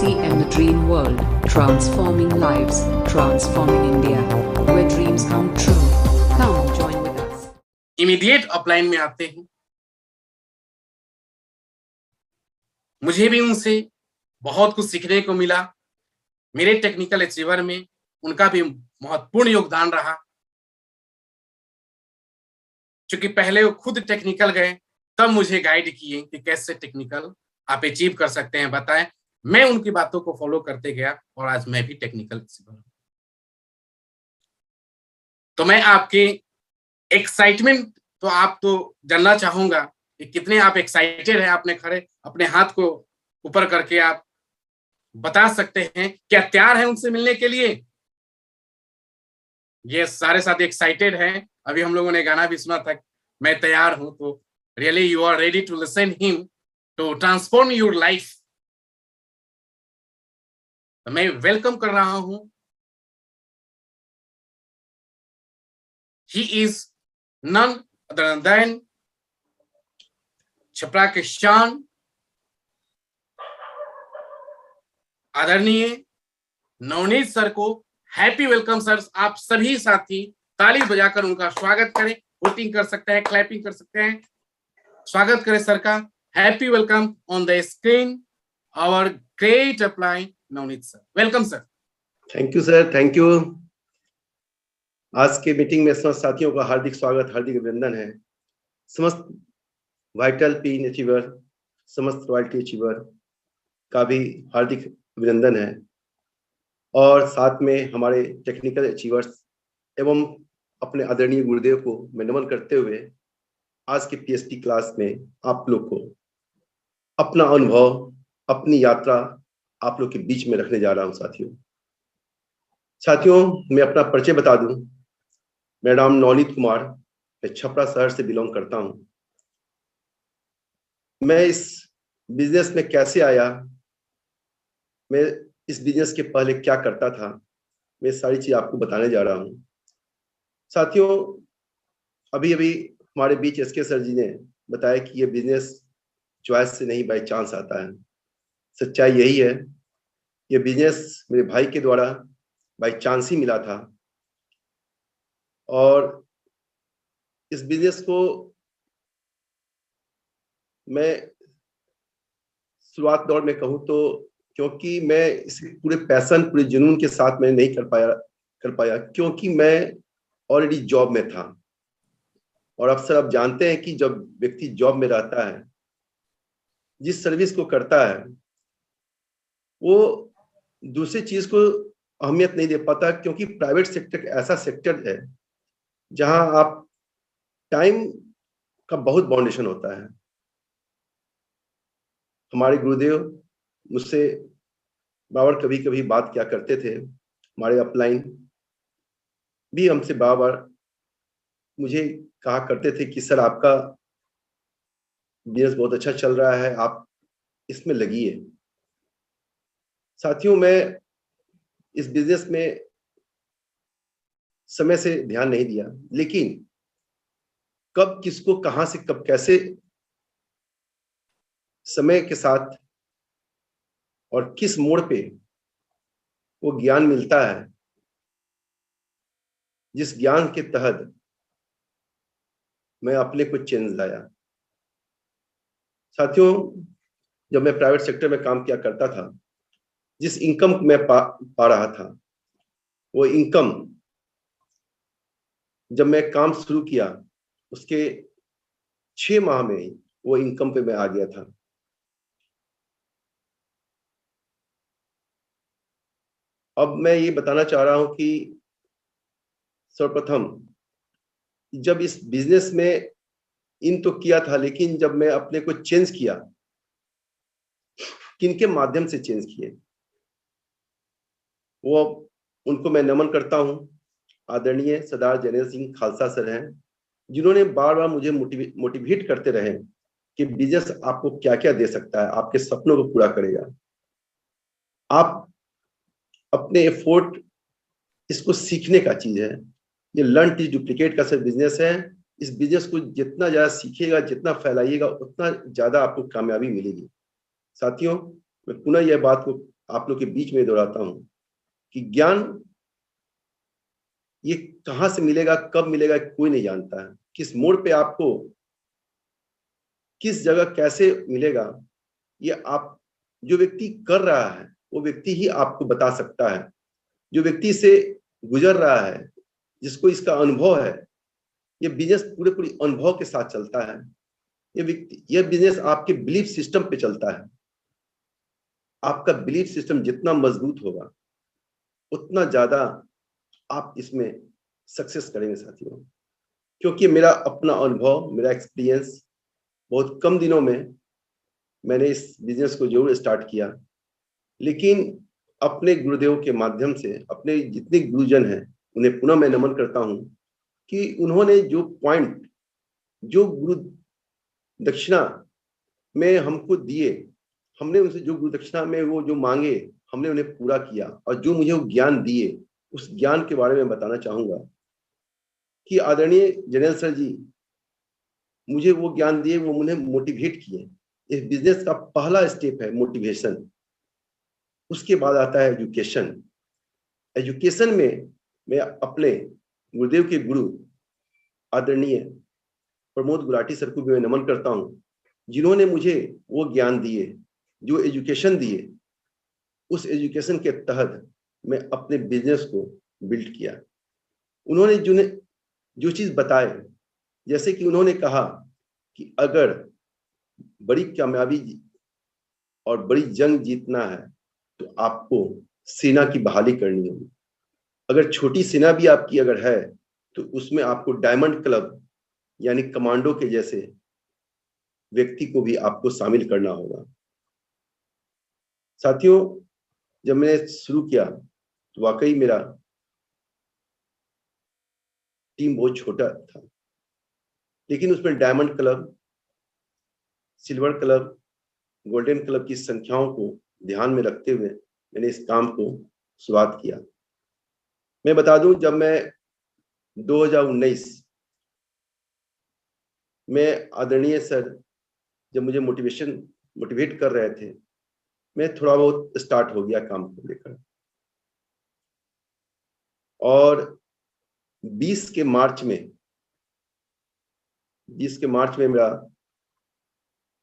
TCM The Dream World, transforming lives, transforming India, where dreams come true. Come join with us. Immediate upline में आते हैं। मुझे भी उनसे बहुत कुछ सीखने को मिला। मेरे टेक्निकल अचीवर में उनका भी महत्वपूर्ण योगदान रहा। क्योंकि पहले वो खुद टेक्निकल गए, तब मुझे गाइड किए कि कैसे टेक्निकल आप अचीव कर सकते हैं, बताएं। मैं उनकी बातों को फॉलो करते गया और आज मैं भी टेक्निकल अचीवर हूं। तो मैं आपके एक्साइटमेंट तो आप तो जानना चाहूंगा कि कितने आप एक्साइटेड हैं। आपने खड़े अपने हाथ को ऊपर करके आप बता सकते हैं क्या तैयार है उनसे मिलने के लिए? ये सारे साथी एक्साइटेड हैं। अभी हम लोगों ने गाना भी सुना था, मैं तैयार हूं। तो really you are ready to listen him to transform your life. तो मैं वेलकम कर रहा हूं। He is none other than Chhapra के शान, आदरणीय नवनीत सर को। Happy welcome sir. आप सभी साथी ताली बजाकर उनका स्वागत करें। वोटिंग कर सकते हैं, क्लैपिंग कर सकते हैं। स्वागत करें सर का। Happy welcome on the screen our great upline Navneet sir. Welcome sir. Thank you sir, thank you. आज के मीटिंग में समस्त साथियों का हार्दिक स्वागत, हार्दिक अभिनंदन है। समस्त वाइटल पीन अचीवर, समस्त रॉयल्टी अचीवर का भी हार्दिक अभिनंदन है। और साथ में हमारे टेक्निकल अचीवर्स एवं अपने आदरणीय गुरुदेव को मैं नमन करते हुए आज के पीएचडी क्लास में आप लोग को अपना अनुभव, अपनी यात्रा आप लोग के बीच में रखने जा रहा हूं। साथियों, मैं अपना परिचय बता दूं। मेरा नाम नवनीत कुमार, मैं छपरा शहर से बिलोंग करता हूं। मैं इस बिजनेस में कैसे आया, मैं इस बिजनेस के पहले क्या करता था, मैं सारी चीज आपको बताने जा रहा हूं। साथियों, अभी अभी हमारे बीच एसके सर जी ने बताया कि ये बिजनेस चॉइस से नहीं बाय चांस आता है। सच्चाई यही है। ये बिजनेस मेरे भाई के द्वारा बाय चांस ही मिला था। और इस बिजनेस को मैं शुरुआत दौर में कहूँ तो, क्योंकि मैं इसे पूरे पैशन, पूरे जुनून के साथ मैं नहीं कर पाया क्योंकि मैं ऑलरेडी जॉब में था। और अक्सर आप जानते हैं कि जब व्यक्ति जॉब में रहता है, जिस सर्विस को करता है, वो दूसरी चीज को अहमियत नहीं दे पाता, क्योंकि प्राइवेट सेक्टर ऐसा सेक्टर है जहां आप टाइम का बहुत बाउंडेशन होता है। हमारे गुरुदेव मुझसे बार कभी कभी बात क्या करते थे। हमारे अपलाइन भी हमसे बार मुझे कहा करते थे कि सर, आपका बिजनेस बहुत अच्छा चल रहा है, आप इसमें लगिए। साथियों, मैं इस बिजनेस में समय से ध्यान नहीं दिया, लेकिन कब किसको कहां से कब कैसे समय के साथ और किस मोड़ पे वो ज्ञान मिलता है, जिस ज्ञान के तहत मैं अपने को चेंज लाया। साथियों, जब मैं प्राइवेट सेक्टर में काम किया करता था, जिस इनकम मैं पा रहा था, वो इनकम जब मैं काम शुरू किया उसके 6 माह में वो इनकम पे मैं आ गया था। अब मैं ये बताना चाह रहा हूं कि सर्वप्रथम जब इस बिजनेस में इन तो किया था, लेकिन जब मैं अपने को चेंज किया, किनके माध्यम से चेंज किए, वो उनको मैं नमन करता हूं। आदरणीय सरदार जनेन्द्र सिंह खालसा सर हैं, जिन्होंने बार बार मुझे मोटिवेट करते रहे कि बिजनेस आपको क्या क्या दे सकता है, आपके सपनों को पूरा करेगा। आप अपने एफोर्ट, इसको सीखने का चीज है। ये लर्न टीच डुप्लीकेट का सर बिजनेस है। इस बिजनेस को जितना ज्यादा सीखिएगा, जितना फैलाइएगा, उतना ज्यादा आपको कामयाबी मिलेगी। साथियों, मैं पुनः यह बात को आप लोग के बीच में दोहराता हूं कि ज्ञान ये कहां से मिलेगा, कब मिलेगा, कोई नहीं जानता है। किस मोड़ पे आपको किस जगह कैसे मिलेगा, ये आप जो व्यक्ति कर रहा है वो व्यक्ति ही आपको बता सकता है। जो व्यक्ति से गुजर रहा है, जिसको इसका अनुभव है, ये बिजनेस पूरे पूरी अनुभव के साथ चलता है। ये बिजनेस आपके बिलीफ सिस्टम पे चलता है। आपका बिलीफ सिस्टम जितना मजबूत होगा उतना ज्यादा आप इसमें सक्सेस करेंगे साथियों। क्योंकि मेरा अपना अनुभव, मेरा एक्सपीरियंस, बहुत कम दिनों में मैंने इस बिजनेस को जरूर स्टार्ट किया, लेकिन अपने गुरुदेव के माध्यम से, अपने जितने गुरुजन हैं उन्हें पुनः मैं नमन करता हूं कि उन्होंने जो पॉइंट, जो गुरु दक्षिणा में हमको दिए, हमने उनसे जो गुरु दक्षिणा में वो जो मांगे, हमने उन्हें पूरा किया। और जो मुझे वो ज्ञान दिए, उस ज्ञान के बारे में बताना चाहूंगा कि आदरणीय जनरल सर जी मुझे वो ज्ञान दिए, वो मुझे मोटिवेट किए। इस बिजनेस का पहला स्टेप है मोटिवेशन। उसके बाद आता है एजुकेशन। एजुकेशन में मैं अपने गुरुदेव के गुरु आदरणीय प्रमोद गुलाटी सर को भी मैं नमन करता हूं, जिन्होंने मुझे वो ज्ञान दिए, जो एजुकेशन दिए। उस एजुकेशन के तहत मैं अपने बिजनेस को बिल्ड किया। उन्होंने जो चीज बताए, जैसे कि उन्होंने कहा कि अगर बड़ी कामयाबी और बड़ी जंग जीतना है तो आपको सेना की बहाली करनी होगी। अगर छोटी सेना भी आपकी अगर है तो उसमें आपको डायमंड क्लब यानी कमांडो के जैसे व्यक्ति को भी आपको शामिल करना होगा। साथियों, जब मैंने शुरू किया तो वाकई मेरा टीम बहुत छोटा था, लेकिन उसमें diamond club, silver club, golden club की संख्याओं को ध्यान में रखते हुए मैंने इस काम को शुरुआत किया। मैं बता दूं, जब मैं 2019 में आदरणीय सर जब मुझे मोटिवेट कर रहे थे, मैं थोड़ा बहुत स्टार्ट हो गया काम को लेकर। और 20 के मार्च में मेरा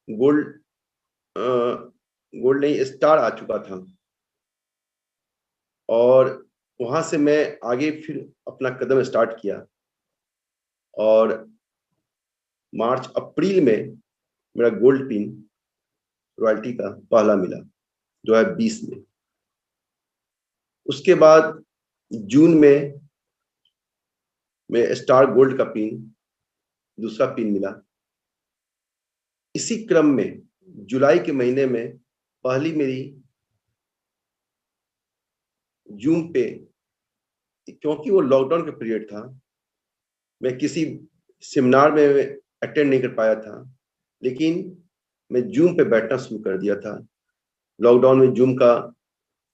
गोल्ड नहीं, स्टार आ चुका था। और वहां से मैं आगे फिर अपना कदम स्टार्ट किया और मार्च अप्रैल में मेरा गोल्ड पिन रॉयल्टी का पहला मिला 2020 में। उसके बाद जून में मैं स्टार गोल्ड का पिन, दूसरा पिन मिला। इसी क्रम में जुलाई के महीने में पहली मेरी जूम पे, क्योंकि वो लॉकडाउन का पीरियड था, मैं किसी सेमिनार में अटेंड नहीं कर पाया था, लेकिन मैं जूम पे बैठना शुरू कर दिया था। लॉकडाउन में जूम का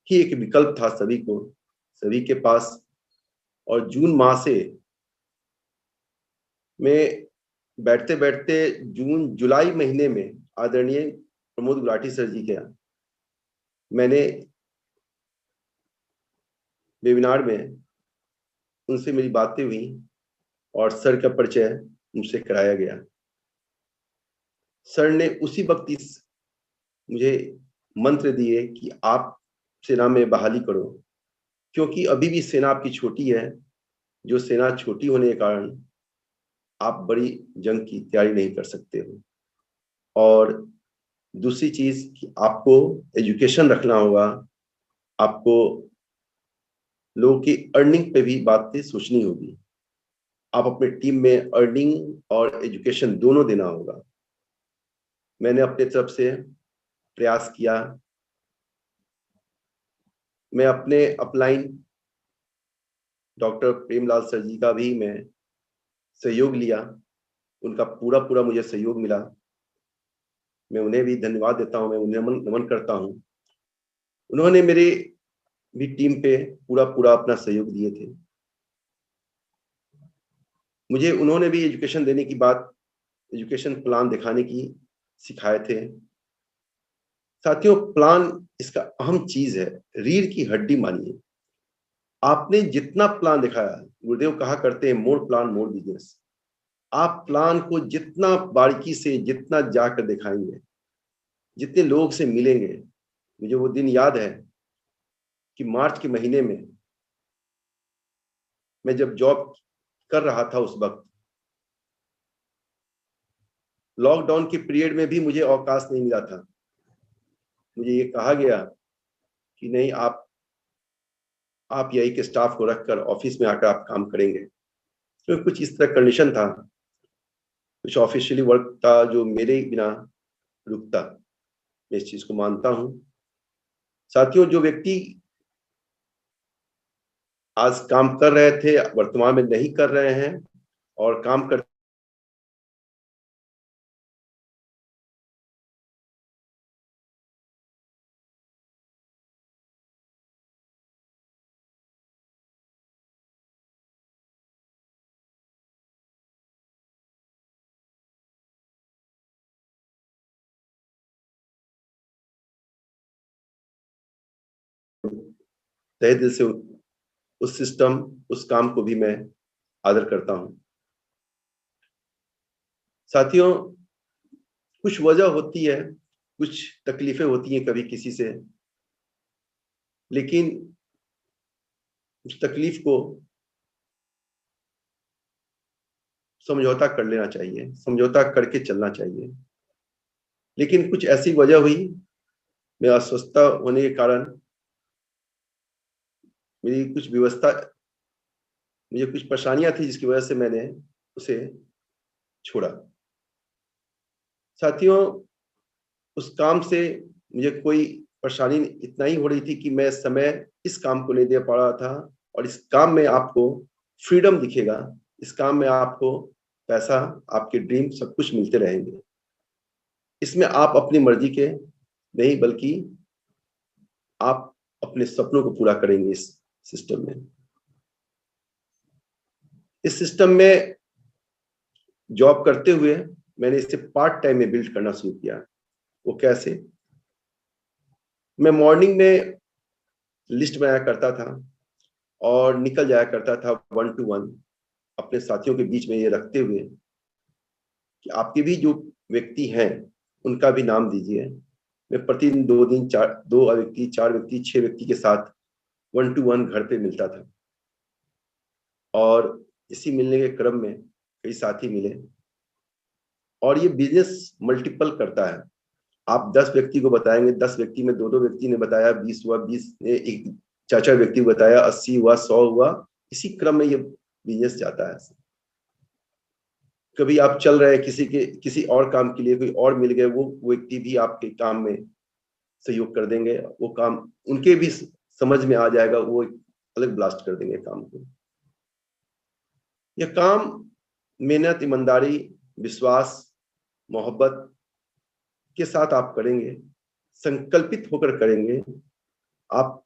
ही एक विकल्प था सभी के पास। और जून माह से मैं बैठते बैठते जुलाई महीने में आदरणीय प्रमोद गुलाटी सर जी के मैंने वेबिनार में उनसे मेरी बातें हुई और सर का परिचय मुझसे कराया गया। सर ने उसी वक्त मुझे मंत्र दिए कि आप सेना में बहाली करो, क्योंकि अभी भी सेना आपकी छोटी है। जो सेना छोटी होने के कारण आप बड़ी जंग की तैयारी नहीं कर सकते हो। और दूसरी चीज कि आपको एजुकेशन रखना होगा, आपको लोगों की अर्निंग पे भी बातें सोचनी होगी। आप अपने टीम में अर्निंग और एजुकेशन दोनों देना होगा। मैंने अपने तरफ से प्रयास किया। मैं अपने अपलाइन डॉक्टर प्रेमलाल सर जी का भी मैं सहयोग लिया। उनका पूरा मुझे सहयोग मिला। मैं उन्हें भी धन्यवाद देता हूं, मैं उन्हें नमन करता हूं। उन्होंने मेरे भी टीम पे पूरा अपना सहयोग दिए थे। मुझे उन्होंने भी एजुकेशन देने की बात, एजुकेशन प्लान दिखाने की सिखाए थे। साथियों, प्लान इसका अहम चीज है, रीढ़ की हड्डी मानिए। आपने जितना प्लान दिखाया, गुरुदेव कहा करते हैं मोर प्लान मोर बिजनेस। आप प्लान को जितना बारीकी से जितना जाकर दिखाएंगे, जितने लोग से मिलेंगे। मुझे वो दिन याद है कि मार्च के महीने में मैं जब जॉब कर रहा था, उस वक्त लॉकडाउन के पीरियड में भी मुझे अवकाश नहीं मिला था। मुझे ये कहा गया कि नहीं, आप यही के स्टाफ को रखकर ऑफिस में आकर आप काम करेंगे। तो कुछ इस तरह कंडीशन था, कुछ ऑफिशियली वर्क था जो मेरे बिना रुकता। मैं इस चीज को मानता हूं। साथियों, जो व्यक्ति आज काम कर रहे थे वर्तमान में नहीं कर रहे हैं, और काम कर तहे दिल से उस सिस्टम, उस काम को भी मैं आदर करता हूं। साथियों, कुछ वजह होती है, कुछ तकलीफें होती हैं कभी किसी से, लेकिन उस तकलीफ को समझौता कर लेना चाहिए, समझौता करके चलना चाहिए। लेकिन कुछ ऐसी वजह हुई, मैं अस्वस्थता होने के कारण मेरी कुछ व्यवस्था, मुझे कुछ परेशानियां थी जिसकी वजह से मैंने उसे छोड़ा। साथियों, उस काम से मुझे कोई परेशानी इतना ही हो रही थी कि मैं समय इस काम को नहीं दे पा रहा था। और इस काम में आपको फ्रीडम दिखेगा, इस काम में आपको पैसा, आपके ड्रीम सब कुछ मिलते रहेंगे। इसमें आप अपनी मर्जी के नहीं, बल्कि आप अपने सपनों को पूरा करेंगे। इस सिस्टम में, इस सिस्टम में जॉब करते हुए मैंने इसे पार्ट टाइम में बिल्ड करना शुरू किया। वो कैसे? मैं मॉर्निंग में लिस्ट बनाया करता था और निकल जाया करता था 1 to 1 अपने साथियों के बीच में, ये रखते हुए कि आपके भी जो व्यक्ति हैं उनका भी नाम दीजिए। मैं प्रतिदिन 2 दिन 2 व्यक्ति, 4 व्यक्ति, 6 व्यक्ति के साथ 1 to 1 घर पे मिलता था। और इसी मिलने के क्रम में कई साथी मिले, और ये बिजनेस मल्टीपल करता है। आप 10 व्यक्ति को बताएंगे, 10 व्यक्ति में 2-2 व्यक्ति ने बताया, 20 हुआ, 20 ने एक 4-4 व्यक्ति को बताया, 80 हुआ, 100 हुआ। इसी क्रम में ये बिजनेस जाता है। कभी आप चल रहे हैं किसी और काम के लिए, कोई और मिल गए, वो व्यक्ति भी आपके काम में सहयोग कर देंगे। वो काम उनके भी समझ में आ जाएगा, वो अलग ब्लास्ट कर देंगे काम को। यह काम मेहनत, ईमानदारी, विश्वास, मोहब्बत के साथ आप करेंगे, संकल्पित होकर करेंगे। आप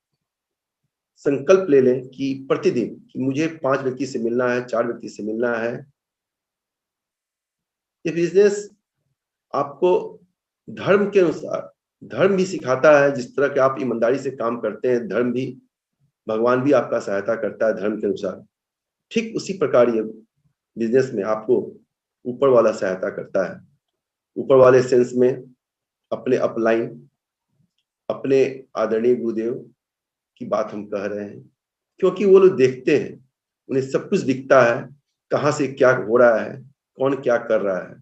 संकल्प ले लें कि प्रतिदिन कि मुझे 5 व्यक्ति से मिलना है, 4 व्यक्ति से मिलना है। ये बिजनेस आपको धर्म के अनुसार, धर्म भी सिखाता है। जिस तरह के आप ईमानदारी से काम करते हैं, धर्म भी, भगवान भी आपका सहायता करता है धर्म के अनुसार। ठीक उसी प्रकार ये बिजनेस में आपको ऊपर वाला सहायता करता है। ऊपर वाले सेंस में अपने अपलाइन, अपने आदरणीय गुरुदेव की बात हम कह रहे हैं, क्योंकि वो लोग देखते हैं, उन्हें सब कुछ दिखता है, कहाँ से क्या हो रहा है, कौन क्या कर रहा है,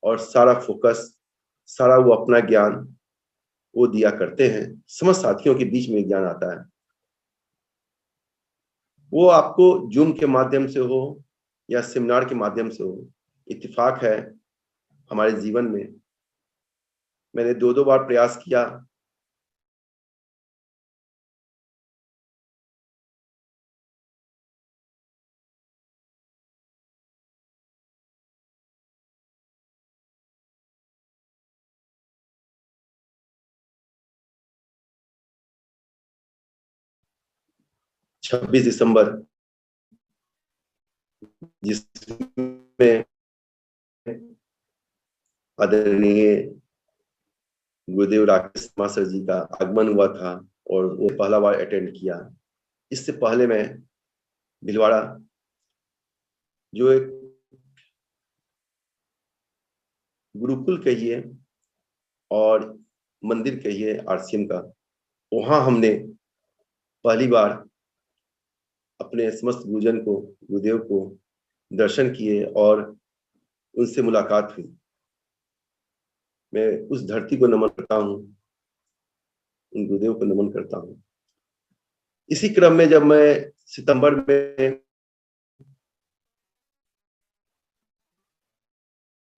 और सारा फोकस, सारा वो अपना ज्ञान वो दिया करते हैं। समस्त साथियों के बीच में ज्ञान आता है। वो आपको जूम के माध्यम से हो या सेमिनार के माध्यम से हो, इत्तेफाक है हमारे जीवन में मैंने 2-2 बार प्रयास किया। दिसंबर 26 जिसमें आदरणीय गुरुदेव राकेश मास्टर जी का आगमन हुआ था और वो पहला बार अटेंड किया। इससे पहले मैं भिलवाड़ा, जो एक गुरुकुल कहिए और मंदिर कहिए आरसीएम का, वहां हमने पहली बार अपने समस्त गुरुजन को, गुरुदेव को दर्शन किए और उनसे मुलाकात हुई। मैं उस धरती को नमन करता हूँ, उन गुरुदेव को नमन करता हूँ। इसी क्रम में जब मैं सितंबर में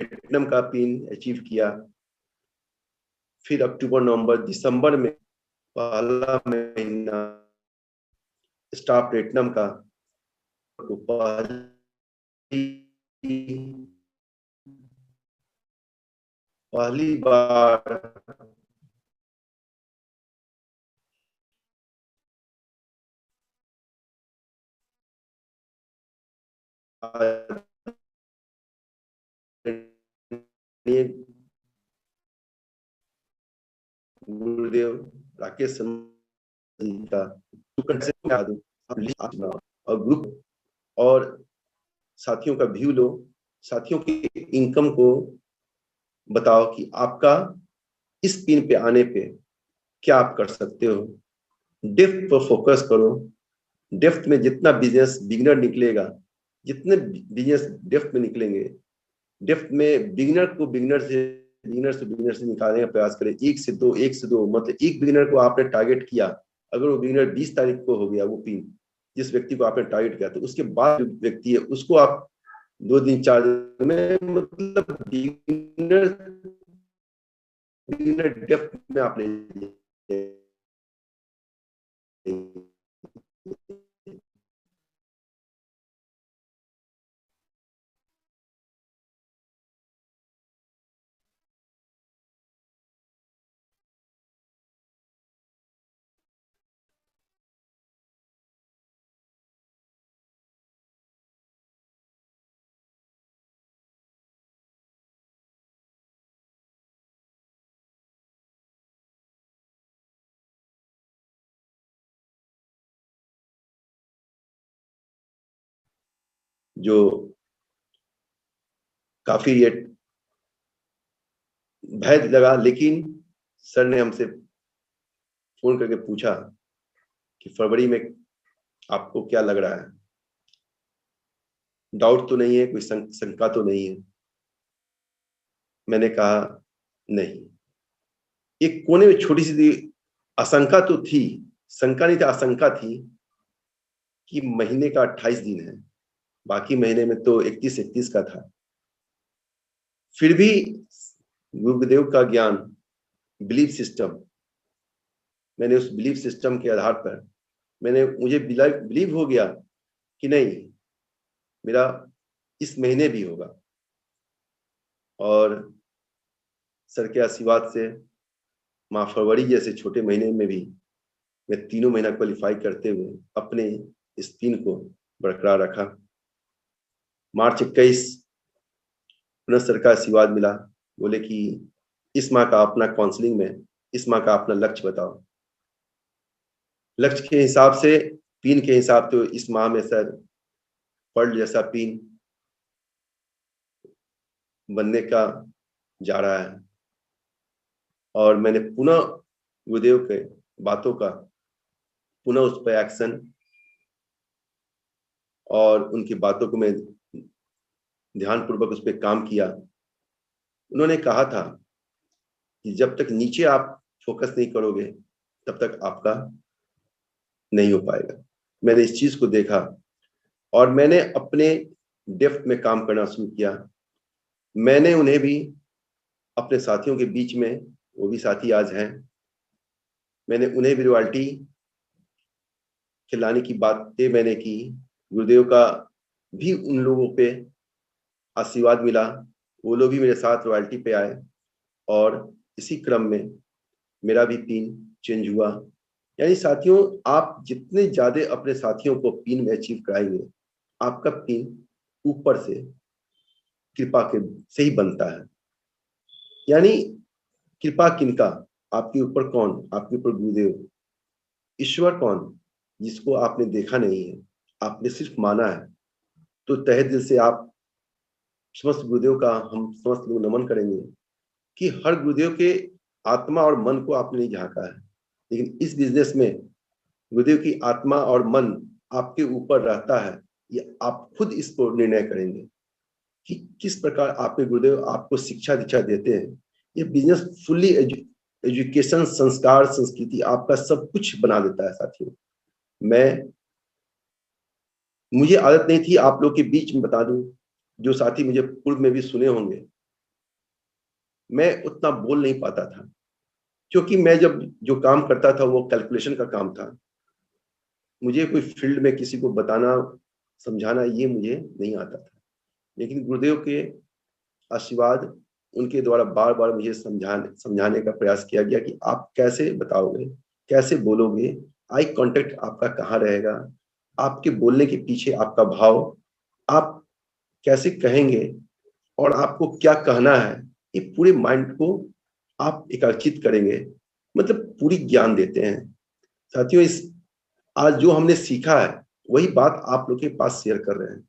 प्लेटिनम का पिन अचीव किया, फिर अक्टूबर, नवंबर, दिसंबर में पहला महीना स्टार प्लेटिनम का, तो पहली बार गुरुदेव राकेश जी का और ग्रुप और साथियों का व्यू लो, साथियों की इनकम को बताओ कि आपका इस पिन पे आने पे क्या आप कर सकते हो। डेप्थ पर फोकस करो। डेप्थ में जितना बिजनेस बिगिनर निकलेगा, जितने बिजनेस डेप्थ में निकलेंगे, डेप्थ में बिगिनर से निकालने का प्रयास करें। एक से दो, मतलब एक बिगिनर को आपने टारगेट किया, अगर वो बिगिनर 20 तारीख को हो गया वो पिन, जिस व्यक्ति को आपने टारगेट किया, तो उसके बाद जो व्यक्ति है उसको आप 2 दिन 4 दिन में, मतलब बिगिनर डेप्थ में आपने जो काफी ये भय लगा, लेकिन सर ने हमसे फोन करके पूछा कि फरवरी में आपको क्या लग रहा है, डाउट तो नहीं है, कोई शंका तो नहीं है। मैंने कहा नहीं। एक कोने में छोटी सी आशंका तो थी, शंका नहीं था, आशंका थी कि महीने का 28 दिन है, बाकी महीने में तो 31 का था। फिर भी गुरुदेव का ज्ञान, बिलीफ सिस्टम, मैंने उस बिलीफ सिस्टम के आधार पर मुझे बिलीव हो गया कि नहीं, मेरा इस महीने भी होगा। और सर के आशीर्वाद से माँ फरवरी जैसे छोटे महीने में भी मैं 3 महीना क्वालिफाई करते हुए अपने इस पिन को बरकरार रखा। मार्च 21 पुनः सर का आशीर्वाद मिला, बोले कि इस माह का अपना काउंसलिंग में, इस माह का अपना लक्ष्य बताओ। लक्ष्य के हिसाब से, पिन के हिसाब तो इस माह में सर पर्ल जैसा पिन बनने का जा रहा है। और मैंने पुनः गुरुदेव के बातों का पुनः उस पर एक्शन, और उनकी बातों को मैं ध्यानपूर्वक उस पर काम किया। उन्होंने कहा था कि जब तक नीचे आप फोकस नहीं करोगे तब तक आपका नहीं हो पाएगा। मैंने इस चीज को देखा और मैंने अपने डेप्थ में काम करना शुरू किया। मैंने उन्हें भी अपने साथियों के बीच में, वो भी साथी आज हैं, मैंने उन्हें भी रॉयल्टी खिलाने की बातें मैंने की। गुरुदेव का भी उन लोगों पे आशीर्वाद मिला, वो लोग भी मेरे साथ रॉयल्टी पे आए और इसी क्रम में मेरा भी पिन चेंज हुआ। यानी साथियों, आप जितने ज्यादा अपने साथियों को पिन में अचीव कराएंगे, आपका पिन ऊपर से कृपा के से ही बनता है। यानी कृपा किनका, आपके ऊपर कौन, आपके ऊपर गुरुदेव। ईश्वर कौन, जिसको आपने देखा नहीं है, आपने सिर्फ माना है। तो तहे दिल से आप समस्त गुरुदेव का हम समस्त लोग नमन करेंगे कि हर गुरुदेव के आत्मा और मन को आपने नहीं झांका है, लेकिन इस बिजनेस में गुरुदेव की आत्मा और मन आपके ऊपर रहता है। ये आप खुद इसको निर्णय करेंगे कि किस प्रकार आपके गुरुदेव आपको शिक्षा दीक्षा देते हैं। ये बिजनेस फुल्ली एजुकेशन, संस्कार, संस्कृति आपका सब कुछ बना देता है साथियों। मुझे आदत नहीं थी, आप लोग के बीच में बता दूं, जो साथी मुझे पूर्व में भी सुने होंगे, मैं उतना बोल नहीं पाता था, क्योंकि मैं जब जो काम करता था वो कैलकुलेशन का काम था। मुझे कोई फील्ड में किसी को बताना, समझाना, ये मुझे नहीं आता था। लेकिन गुरुदेव के आशीर्वाद, उनके द्वारा बार बार मुझे समझाने का प्रयास किया गया कि आप कैसे बताओगे, कैसे बोलोगे, आई कांटेक्ट आपका कहाँ रहेगा, आपके बोलने के पीछे आपका भाव, आप कैसे कहेंगे और आपको क्या कहना है, ये पूरे माइंड को आप एकाग्रचित करेंगे, मतलब पूरी ज्ञान देते हैं साथियों। इस आज जो हमने सीखा है वही बात आप लोग के पास शेयर कर रहे हैं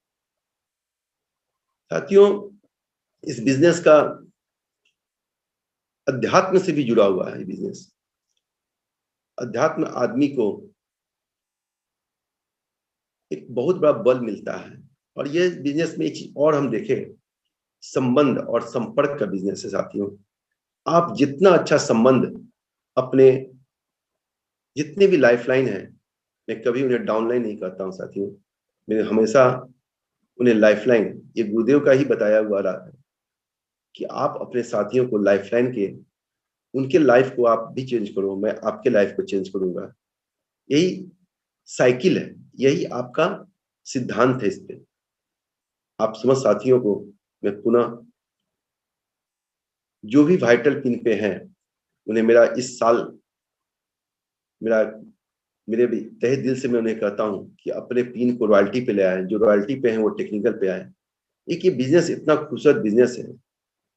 साथियों। इस बिजनेस का अध्यात्म से भी जुड़ा हुआ है। बिजनेस, अध्यात्म आदमी को एक बहुत बड़ा बल मिलता है। और ये बिजनेस में एक चीज और हम देखें, संबंध और संपर्क का बिजनेस है साथियों। आप जितना अच्छा संबंध अपने जितने भी लाइफलाइन है, मैं कभी उन्हें डाउनलाइन नहीं करता हूँ साथियों, मैं हमेशा उन्हें लाइफलाइन, ये गुरुदेव का ही बताया हुआ रहा है कि आप अपने साथियों को लाइफलाइन के, उनके लाइफ को आप भी चेंज करो, मैं आपके लाइफ को चेंज करूंगा। यही साइकिल है, यही आपका सिद्धांत है। इस पे आप समस्त साथियों को मैं पुनः, जो भी वाइटल पिन पे हैं, उन्हें मेरा इस साल मेरे भी तहे दिल से मैं उन्हें कहता हूं कि अपने पिन को रॉयल्टी पे ले आए। जो रॉयल्टी पे हैं वो टेक्निकल पे आए। एक ये बिजनेस इतना खूबसूरत बिजनेस है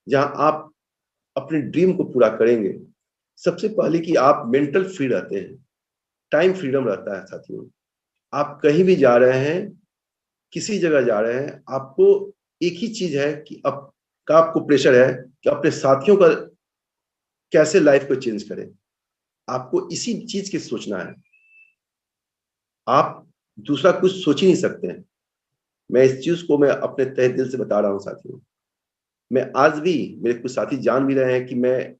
जहां आप अपने ड्रीम को पूरा करेंगे। सबसे पहले कि आप मेंटल फ्री रहते हैं, टाइम फ्रीडम रहता है साथियों। आप कहीं भी जा रहे हैं, किसी जगह जा रहे हैं, आपको एक ही चीज है कि आपको प्रेशर है कि अपने साथियों का कैसे लाइफ को चेंज करें। आपको इसी चीज की सोचना है, आप दूसरा कुछ सोच ही नहीं सकते हैं। मैं इस चीज को मैं अपने तहे दिल से बता रहा हूं साथियों। मैं आज भी, मेरे कुछ साथी जान भी रहे हैं कि मैं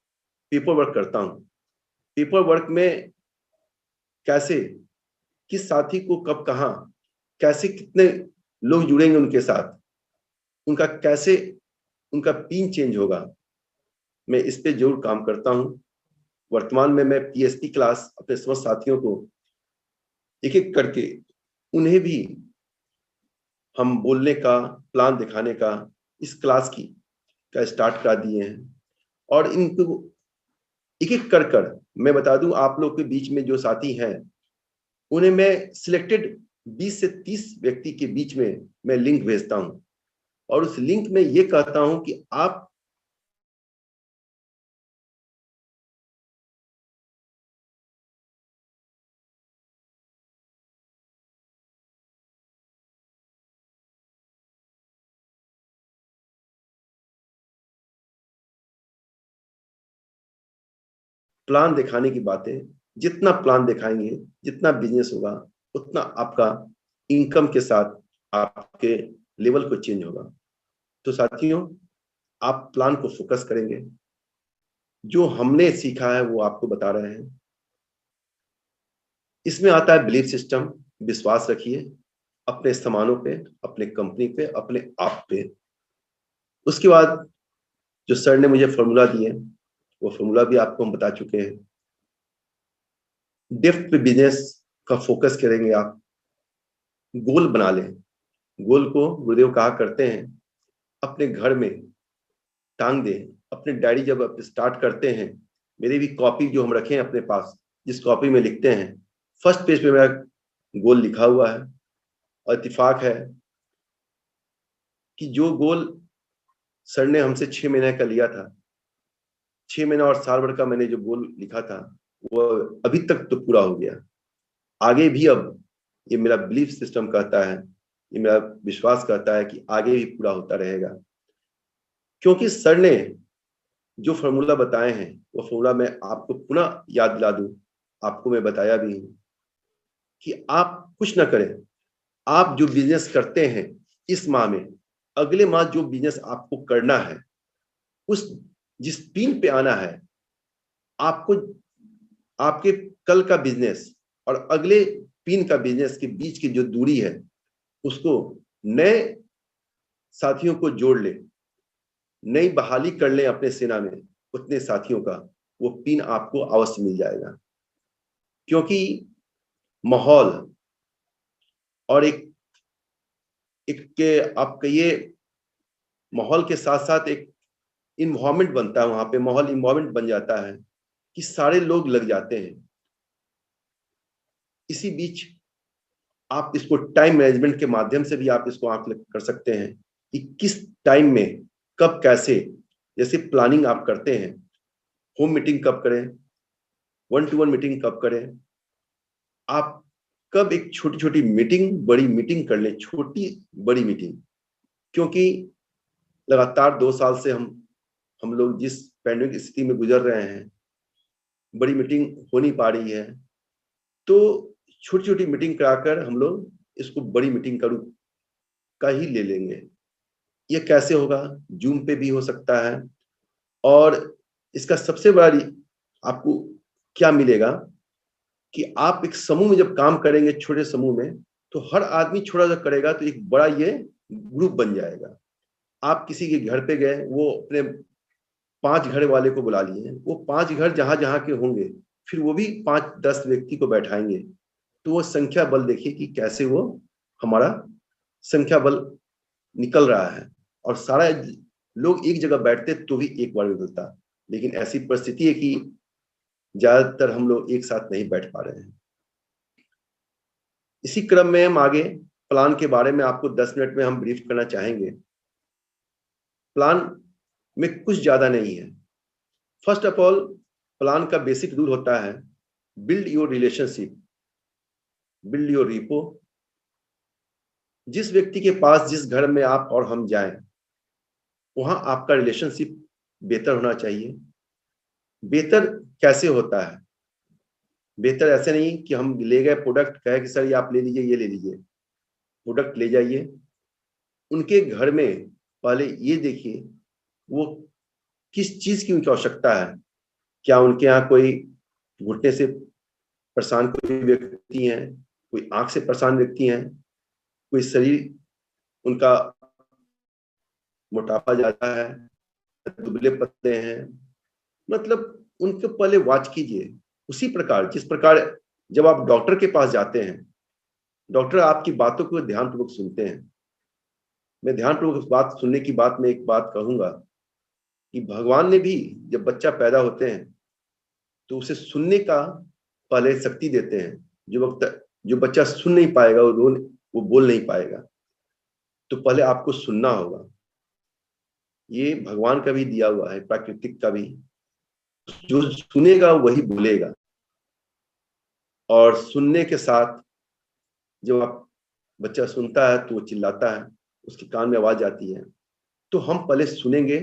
पेपर वर्क करता हूं। पेपर वर्क में कैसे, किस साथी को कब कहाँ, कैसे कितने लोग जुड़ेंगे उनके साथ, उनका कैसे उनका पिन चेंज होगा, मैं इस पे जरूर काम करता हूं। वर्तमान में मैं पीएचडी क्लास अपने समस्त साथियों को एक एक करके, उन्हें भी हम बोलने का प्लान दिखाने का इस क्लास का स्टार्ट करा दिए हैं। और इनको एक एक कर मैं बता दूं, आप लोग के बीच में जो साथी हैं उन्हें मैं सिलेक्टेड 20 से 30 व्यक्ति के बीच में मैं लिंक भेजता हूं, और उस लिंक में ये कहता हूं कि आप प्लान दिखाने की बातें, जितना प्लान दिखाएंगे, जितना बिजनेस होगा, उतना आपका इनकम के साथ आपके लेवल को चेंज होगा। तो साथियों, आप प्लान को फोकस करेंगे। जो हमने सीखा है वो आपको बता रहे हैं। इसमें आता है बिलीफ सिस्टम। विश्वास रखिए अपने सामानों पे, अपने कंपनी पे, अपने आप पे। उसके बाद जो सर ने मुझे फॉर्मूला दिए, वो फॉर्मूला भी आपको हम बता चुके हैं। डेप्थ पे बिजनेस का फोकस करेंगे आप, गोल बना लें। गोल को गुरुदेव कहा करते हैं अपने घर में टांग दें। अपने डायरी जब आप स्टार्ट करते हैं, मेरी भी कॉपी जो हम रखे हैं अपने पास, जिस कॉपी में लिखते हैं, फर्स्ट पेज पे मेरा गोल लिखा हुआ है। और इत्तेफाक है कि जो गोल सर ने हमसे 6 महीने का लिया था, 6 महीना और साल भर का मैंने जो गोल लिखा था वो अभी तक तो पूरा हो गया। आगे भी अब ये मेरा बिलीफ सिस्टम कहता है, ये मेरा विश्वास कहता है कि आगे भी पूरा होता रहेगा, क्योंकि सर ने जो फॉर्मूला बताए हैं वो फॉर्मूला मैं आपको पुनः याद दिला दूं, आपको मैं बताया भी हूं कि आप कुछ ना करें, आप जो बिजनेस करते हैं इस माह में, अगले माह जो बिजनेस आपको करना है उस जिस पिन पे आना है, आपको आपके कल का बिजनेस और अगले पिन का बिजनेस के बीच की जो दूरी है उसको नए साथियों को जोड़ ले, नई बहाली कर ले अपने सेना में, उतने साथियों का वो पिन आपको अवश्य मिल जाएगा। क्योंकि माहौल और एक के आप कहिए माहौल के साथ साथ एक इन्वायरमेंट बनता है, वहां पे माहौल इन्वायरमेंट बन जाता है कि सारे लोग लग जाते हैं। इसी बीच आप इसको टाइम मैनेजमेंट के माध्यम से भी आप इसको आंकलन कर सकते हैं कि किस टाइम में कब कैसे, जैसे प्लानिंग आप करते हैं, होम मीटिंग कब करें, 1-to-1 मीटिंग कब करें, आप कब एक छोटी छोटी मीटिंग बड़ी मीटिंग कर लें, छोटी बड़ी मीटिंग। क्योंकि लगातार 2 साल से हम लोग जिस पैंडेमिक स्थिति में गुजर रहे हैं, बड़ी मीटिंग हो नहीं पा रही है, तो छोटी छोटी मीटिंग कराकर हम लोग इसको बड़ी मीटिंग का रूप का ही ले लेंगे। ये कैसे होगा? जूम पे भी हो सकता है। और इसका सबसे बड़ा आपको क्या मिलेगा कि आप एक समूह में जब काम करेंगे, छोटे समूह में, तो हर आदमी छोटा सा करेगा तो एक बड़ा ये ग्रुप बन जाएगा। आप किसी के घर पे गए, वो अपने 5 घर वाले को बुला लिए, वो 5 घर जहां जहां के होंगे, फिर वो भी 5-10 व्यक्ति को बैठाएंगे, तो वो संख्या बल देखिए कि कैसे वो हमारा संख्या बल निकल रहा है। और सारा लोग एक जगह बैठते तो भी एक बार निकलता, लेकिन ऐसी परिस्थिति है कि ज्यादातर हम लोग एक साथ नहीं बैठ पा रहे हैं। इसी क्रम में हम आगे प्लान के बारे में आपको 10 मिनट में हम ब्रीफ करना चाहेंगे। प्लान में कुछ ज्यादा नहीं है। फर्स्ट ऑफ ऑल, प्लान का बेसिक रूल होता है build your relationship, build your repo. जिस व्यक्ति के पास, जिस घर में आप और हम जाएं, वहां आपका रिलेशनशिप बेहतर होना चाहिए। बेहतर कैसे होता है? बेहतर ऐसे नहीं कि हम ले गए प्रोडक्ट, कहे कि सर ये आप ले लीजिए, ये ले लीजिए। प्रोडक्ट ले जाइए, उनके घर में पहले ये देखिए वो किस चीज की उनकी आवश्यकता है। क्या उनके यहाँ कोई घुटने से परेशान कोई व्यक्ति है, कोई आंख से परेशान व्यक्ति है, कोई शरीर उनका मोटापा ज्यादा है, दुबले पतले हैं, मतलब उनको पहले वॉच कीजिए। उसी प्रकार जिस प्रकार जब आप डॉक्टर के पास जाते हैं, डॉक्टर आपकी बातों को ध्यानपूर्वक सुनते हैं। मैं ध्यानपूर्वक बात सुनने की बात में एक बात कहूंगा कि भगवान ने भी जब बच्चा पैदा होते हैं तो उसे सुनने का पहले शक्ति देते हैं। जो बच्चा सुन नहीं पाएगा, वो बोल नहीं पाएगा, तो पहले आपको सुनना होगा। ये भगवान का भी दिया हुआ है, प्राकृतिक का भी। जो सुनेगा वही बोलेगा। और सुनने के साथ जब आप बच्चा सुनता है तो वो चिल्लाता है, उसके कान में आवाज आती है, तो हम पहले सुनेंगे,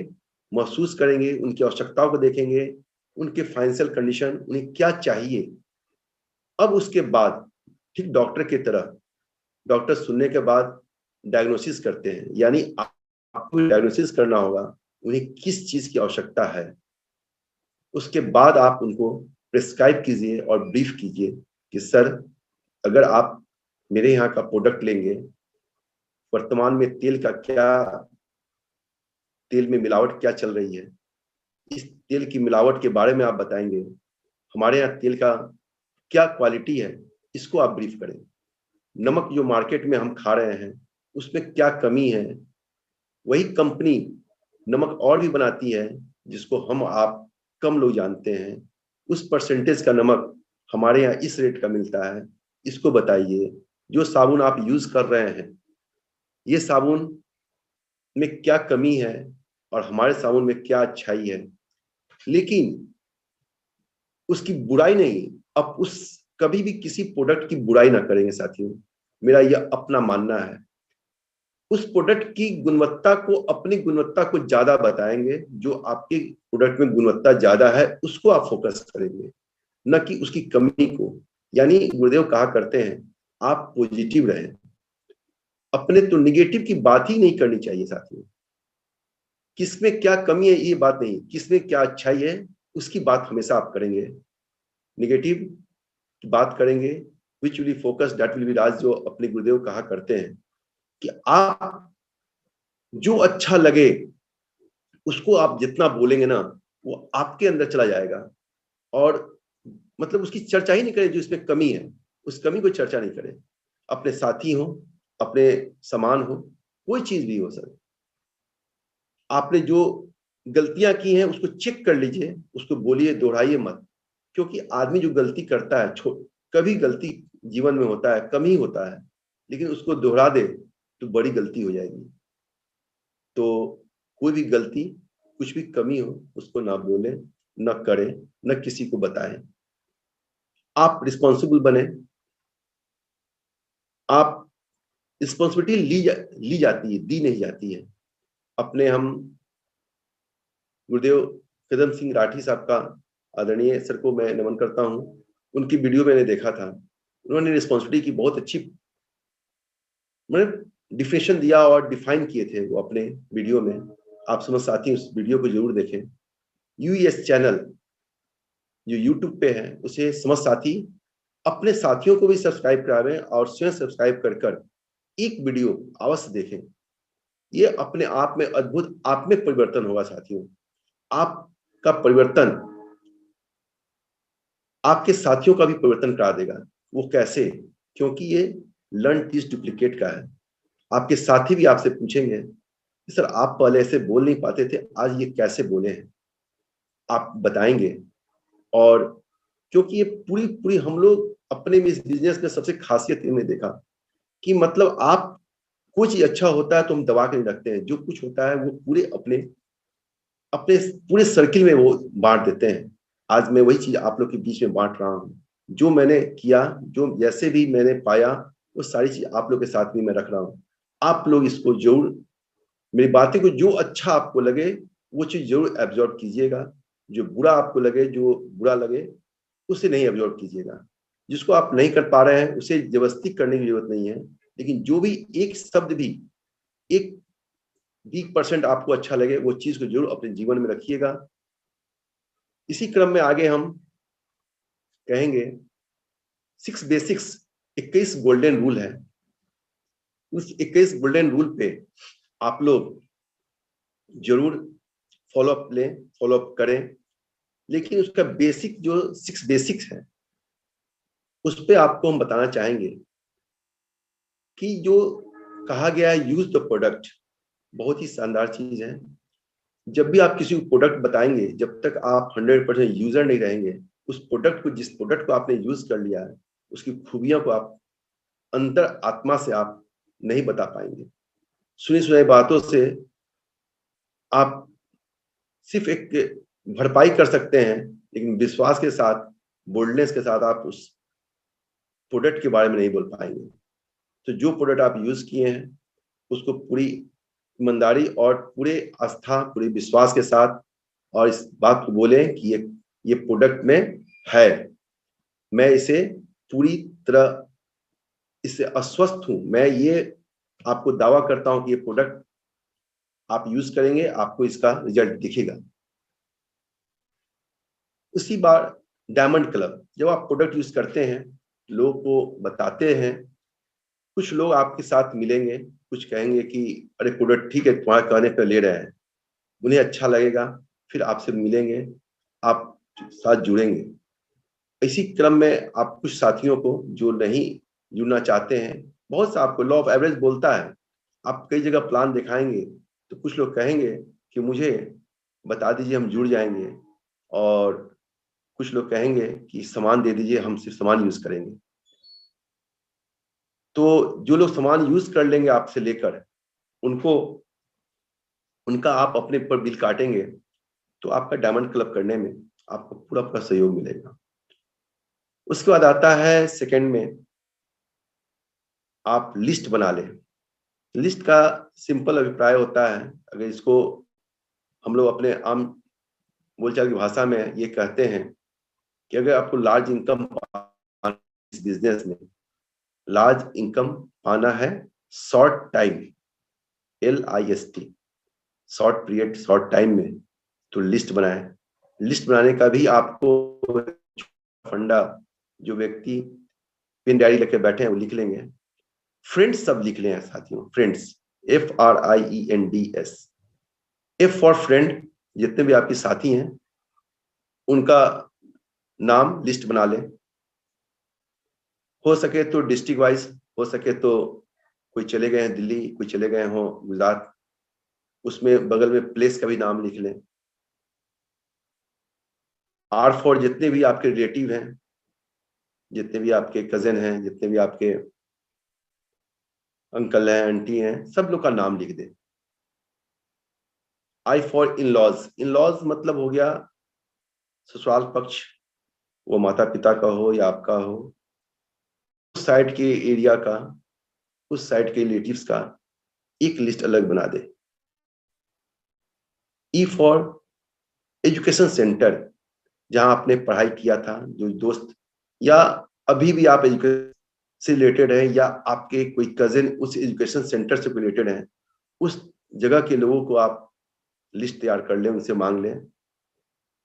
महसूस करेंगे, उनकी आवश्यकताओं को देखेंगे, उनके फाइनेंशियल कंडीशन, उन्हें क्या चाहिए। अब उसके बाद ठीक डॉक्टर की तरह, डॉक्टर सुनने के बाद डायग्नोसिस करते हैं, यानी आपको डायग्नोसिस करना होगा उन्हें किस चीज की आवश्यकता है। उसके बाद आप उनको प्रिस्क्राइब कीजिए और ब्रीफ कीजिए कि सर अगर आप मेरे यहाँ का प्रोडक्ट लेंगे, वर्तमान में तेल में मिलावट क्या चल रही है, इस तेल की मिलावट के बारे में आप बताएंगे। हमारे यहाँ तेल का क्या क्वालिटी है, इसको आप ब्रीफ करें। नमक जो मार्केट में हम खा रहे हैं उसमें क्या कमी है, वही कंपनी नमक और भी बनाती है जिसको हम आप कम लोग जानते हैं। उस परसेंटेज का नमक हमारे यहाँ इस रेट का मिलता है, इसको बताइए। जो साबुन आप यूज कर रहे हैं, ये साबुन में क्या कमी है और हमारे साबुन में क्या अच्छाई है, लेकिन उसकी बुराई नहीं, अब उस कभी भी किसी प्रोडक्ट की बुराई ना करेंगे साथियों, मेरा यह अपना मानना है। उस प्रोडक्ट की गुणवत्ता को, अपनी गुणवत्ता को ज्यादा बताएंगे, जो आपके प्रोडक्ट में गुणवत्ता ज्यादा है उसको आप फोकस करेंगे, न कि उसकी कमी को। यानी गुरुदेव कहा करते हैं आप पॉजिटिव रहें, अपने तो निगेटिव की बात ही नहीं करनी चाहिए साथियों। किसमें क्या कमी है ये बात नहीं, किसमें क्या अच्छाई है उसकी बात हमेशा आप करेंगे। निगेटिव की बात करेंगे, which will be focus that will be Raj, जो अपने गुरुदेव कहा करते हैं कि आप जो अच्छा लगे उसको आप जितना बोलेंगे ना वो आपके अंदर चला जाएगा। और मतलब उसकी चर्चा ही नहीं करें, जो इसमें कमी है उस कमी को चर्चा नहीं करें। अपने साथी हो, अपने समान हो, कोई चीज भी हो सर, आपने जो गलतियां की हैं उसको चेक कर लीजिए, उसको बोलिए, दोहराइए मत। क्योंकि आदमी जो गलती करता है, कभी गलती जीवन में होता है, कम ही होता है, लेकिन उसको दोहरा दे तो बड़ी गलती हो जाएगी। तो कोई भी गलती, कुछ भी कमी हो उसको ना बोले, ना करें, न किसी को बताएं। आप रिस्पॉन्सिबल बने। आप रिस्पॉन्सिबिलिटी ली जाती है, दी नहीं जाती है। अपने हम गुरुदेव कदम सिंह राठी साहब का, आदरणीय सर को मैं नमन करता हूं। उनकी वीडियो मैंने देखा था, उन्होंने रिस्पॉन्सिबिलिटी की बहुत अच्छी मैंने डिफिनेशन दिया और डिफाइन किए थे वो अपने वीडियो में। आप समझ साथी उस वीडियो को जरूर देखें। यूएस चैनल जो यूट्यूब पे है उसे समझ साथी अपने साथियों को भी सब्सक्राइब करावें और स्वयं सब्सक्राइब कर एक वीडियो अवश्य देखें। ये अपने आप में अद्भुत आत्मिक परिवर्तन होगा साथियों। आपका परिवर्तन आपके साथियों का भी परिवर्तन करा देगा। वो कैसे? क्योंकि ये लर्न टीच डुप्लीकेट का है। आपके साथी भी आपसे पूछेंगे सर आप पहले ऐसे बोल नहीं पाते थे, आज ये कैसे बोले हैं, आप बताएंगे। और क्योंकि ये पूरी पूरी हम लोग अपने में इस बिजनेस में सबसे खासियत में देखा कि मतलब आप कुछ अच्छा होता है तो हम दबा के नहीं रखते हैं, जो कुछ होता है वो पूरे अपने अपने पूरे सर्किल में वो बांट देते हैं। आज मैं वही चीज आप लोग के बीच में बांट रहा हूँ। जो मैंने किया, जो जैसे भी मैंने पाया, वो सारी चीज आप लोग के साथ भी मैं रख रहा हूँ। आप लोग इसको जरूर, मेरी बातें को जो अच्छा आपको लगे वो चीज जरूर एब्जॉर्ब कीजिएगा। जो बुरा आपको लगे, जो बुरा लगे उसे नहीं एब्जॉर्ब कीजिएगा। जिसको आप नहीं कर पा रहे हैं उसे जबरदस्ती करने की जरूरत नहीं है, लेकिन जो भी एक शब्द भी, एक 20% आपको अच्छा लगे वो चीज को जरूर अपने जीवन में रखिएगा। इसी क्रम में आगे हम कहेंगे 6 बेसिक्स, 21 गोल्डन रूल है। उस 21 गोल्डन रूल पे आप लोग जरूर फॉलोअप लें, फॉलोअप करें। लेकिन उसका बेसिक जो 6 बेसिक्स है उस पे आपको हम बताना चाहेंगे कि जो कहा गया है यूज द प्रोडक्ट, बहुत ही शानदार चीज है। जब भी आप किसी को प्रोडक्ट बताएंगे, जब तक आप 100% यूजर नहीं रहेंगे, उस प्रोडक्ट को, जिस प्रोडक्ट को आपने यूज कर लिया है उसकी खूबियों को आप अंतर आत्मा से आप नहीं बता पाएंगे। सुनी सुनाई बातों से आप सिर्फ एक भरपाई कर सकते हैं, लेकिन विश्वास के साथ, बोल्डनेस के साथ आप उस प्रोडक्ट के बारे में नहीं बोल पाएंगे। तो जो प्रोडक्ट आप यूज किए हैं उसको पूरी ईमानदारी और पूरे आस्था, पूरे विश्वास के साथ और इस बात को बोलें कि ये प्रोडक्ट में है, मैं इसे पूरी तरह इससे अस्वस्थ हूं। मैं ये आपको दावा करता हूं कि ये प्रोडक्ट आप यूज करेंगे आपको इसका रिजल्ट दिखेगा। उसी बार डायमंड क्लब, जब आप प्रोडक्ट यूज करते हैं, लोगों को बताते हैं, कुछ लोग आपके साथ मिलेंगे, कुछ कहेंगे कि अरे प्रोडक्ट ठीक है, तुम्हारे कहने पर ले रहे हैं, उन्हें अच्छा लगेगा, फिर आपसे मिलेंगे, आप साथ जुड़ेंगे। इसी क्रम में आप कुछ साथियों को जो नहीं जुड़ना चाहते हैं, बहुत सा आपको लॉ ऑफ एवरेज बोलता है, आप कई जगह प्लान दिखाएंगे तो कुछ लोग कहेंगे कि मुझे बता दीजिए हम जुड़ जाएंगे, और कुछ लोग कहेंगे कि सामान दे दीजिए हम सिर्फ सामान यूज करेंगे। तो जो लोग सामान यूज कर लेंगे आपसे लेकर, उनको, उनका आप अपने पर बिल काटेंगे, तो आपका डायमंड क्लब करने में आपको पूरा पूरा सहयोग मिलेगा। उसके बाद आता है सेकंड में, आप लिस्ट बना लें। लिस्ट का सिंपल अभिप्राय होता है, अगर इसको हम लोग अपने आम बोलचाल की भाषा में ये कहते हैं कि अगर आपको लार्ज इनकम इस बिजनेस में लार्ज इनकम पाना है short time, LIST, short period short time में, तो लिस्ट बनाए। लिस्ट बनाने का भी आपको फंडा, जो व्यक्ति पेन डायरी लेके बैठे हैं वो लिख लेंगे। फ्रेंड्स सब लिख लें साथियों, friends, FRIENDS, F for friend, जितने भी आपके साथी हैं उनका नाम लिस्ट बना लें। हो सके तो डिस्ट्रिक्ट वाइज, हो सके तो कोई चले गए हैं दिल्ली, कोई चले गए हो गुजरात, उसमें बगल में प्लेस का भी नाम लिख लें। R फॉर जितने भी आपके रिलेटिव हैं, जितने भी आपके कजिन हैं, जितने भी आपके अंकल हैं, आंटी हैं, सब लोग का नाम लिख दें। I फॉर इन-लॉज, इन-लॉज मतलब हो गया ससुराल पक्ष, वो माता पिता का हो या आपका हो, उस साइड के एरिया का, उस साइड के रिलेटिव्स का एक लिस्ट अलग बना दे। E फॉर एजुकेशन सेंटर, जहां आपने पढ़ाई किया था, जो दोस्त या अभी भी आप एजुकेशन से रिलेटेड है या आपके कोई कजिन उस एजुकेशन सेंटर से रिलेटेड है, उस जगह के लोगों को आप लिस्ट तैयार कर लें, उनसे मांग लें।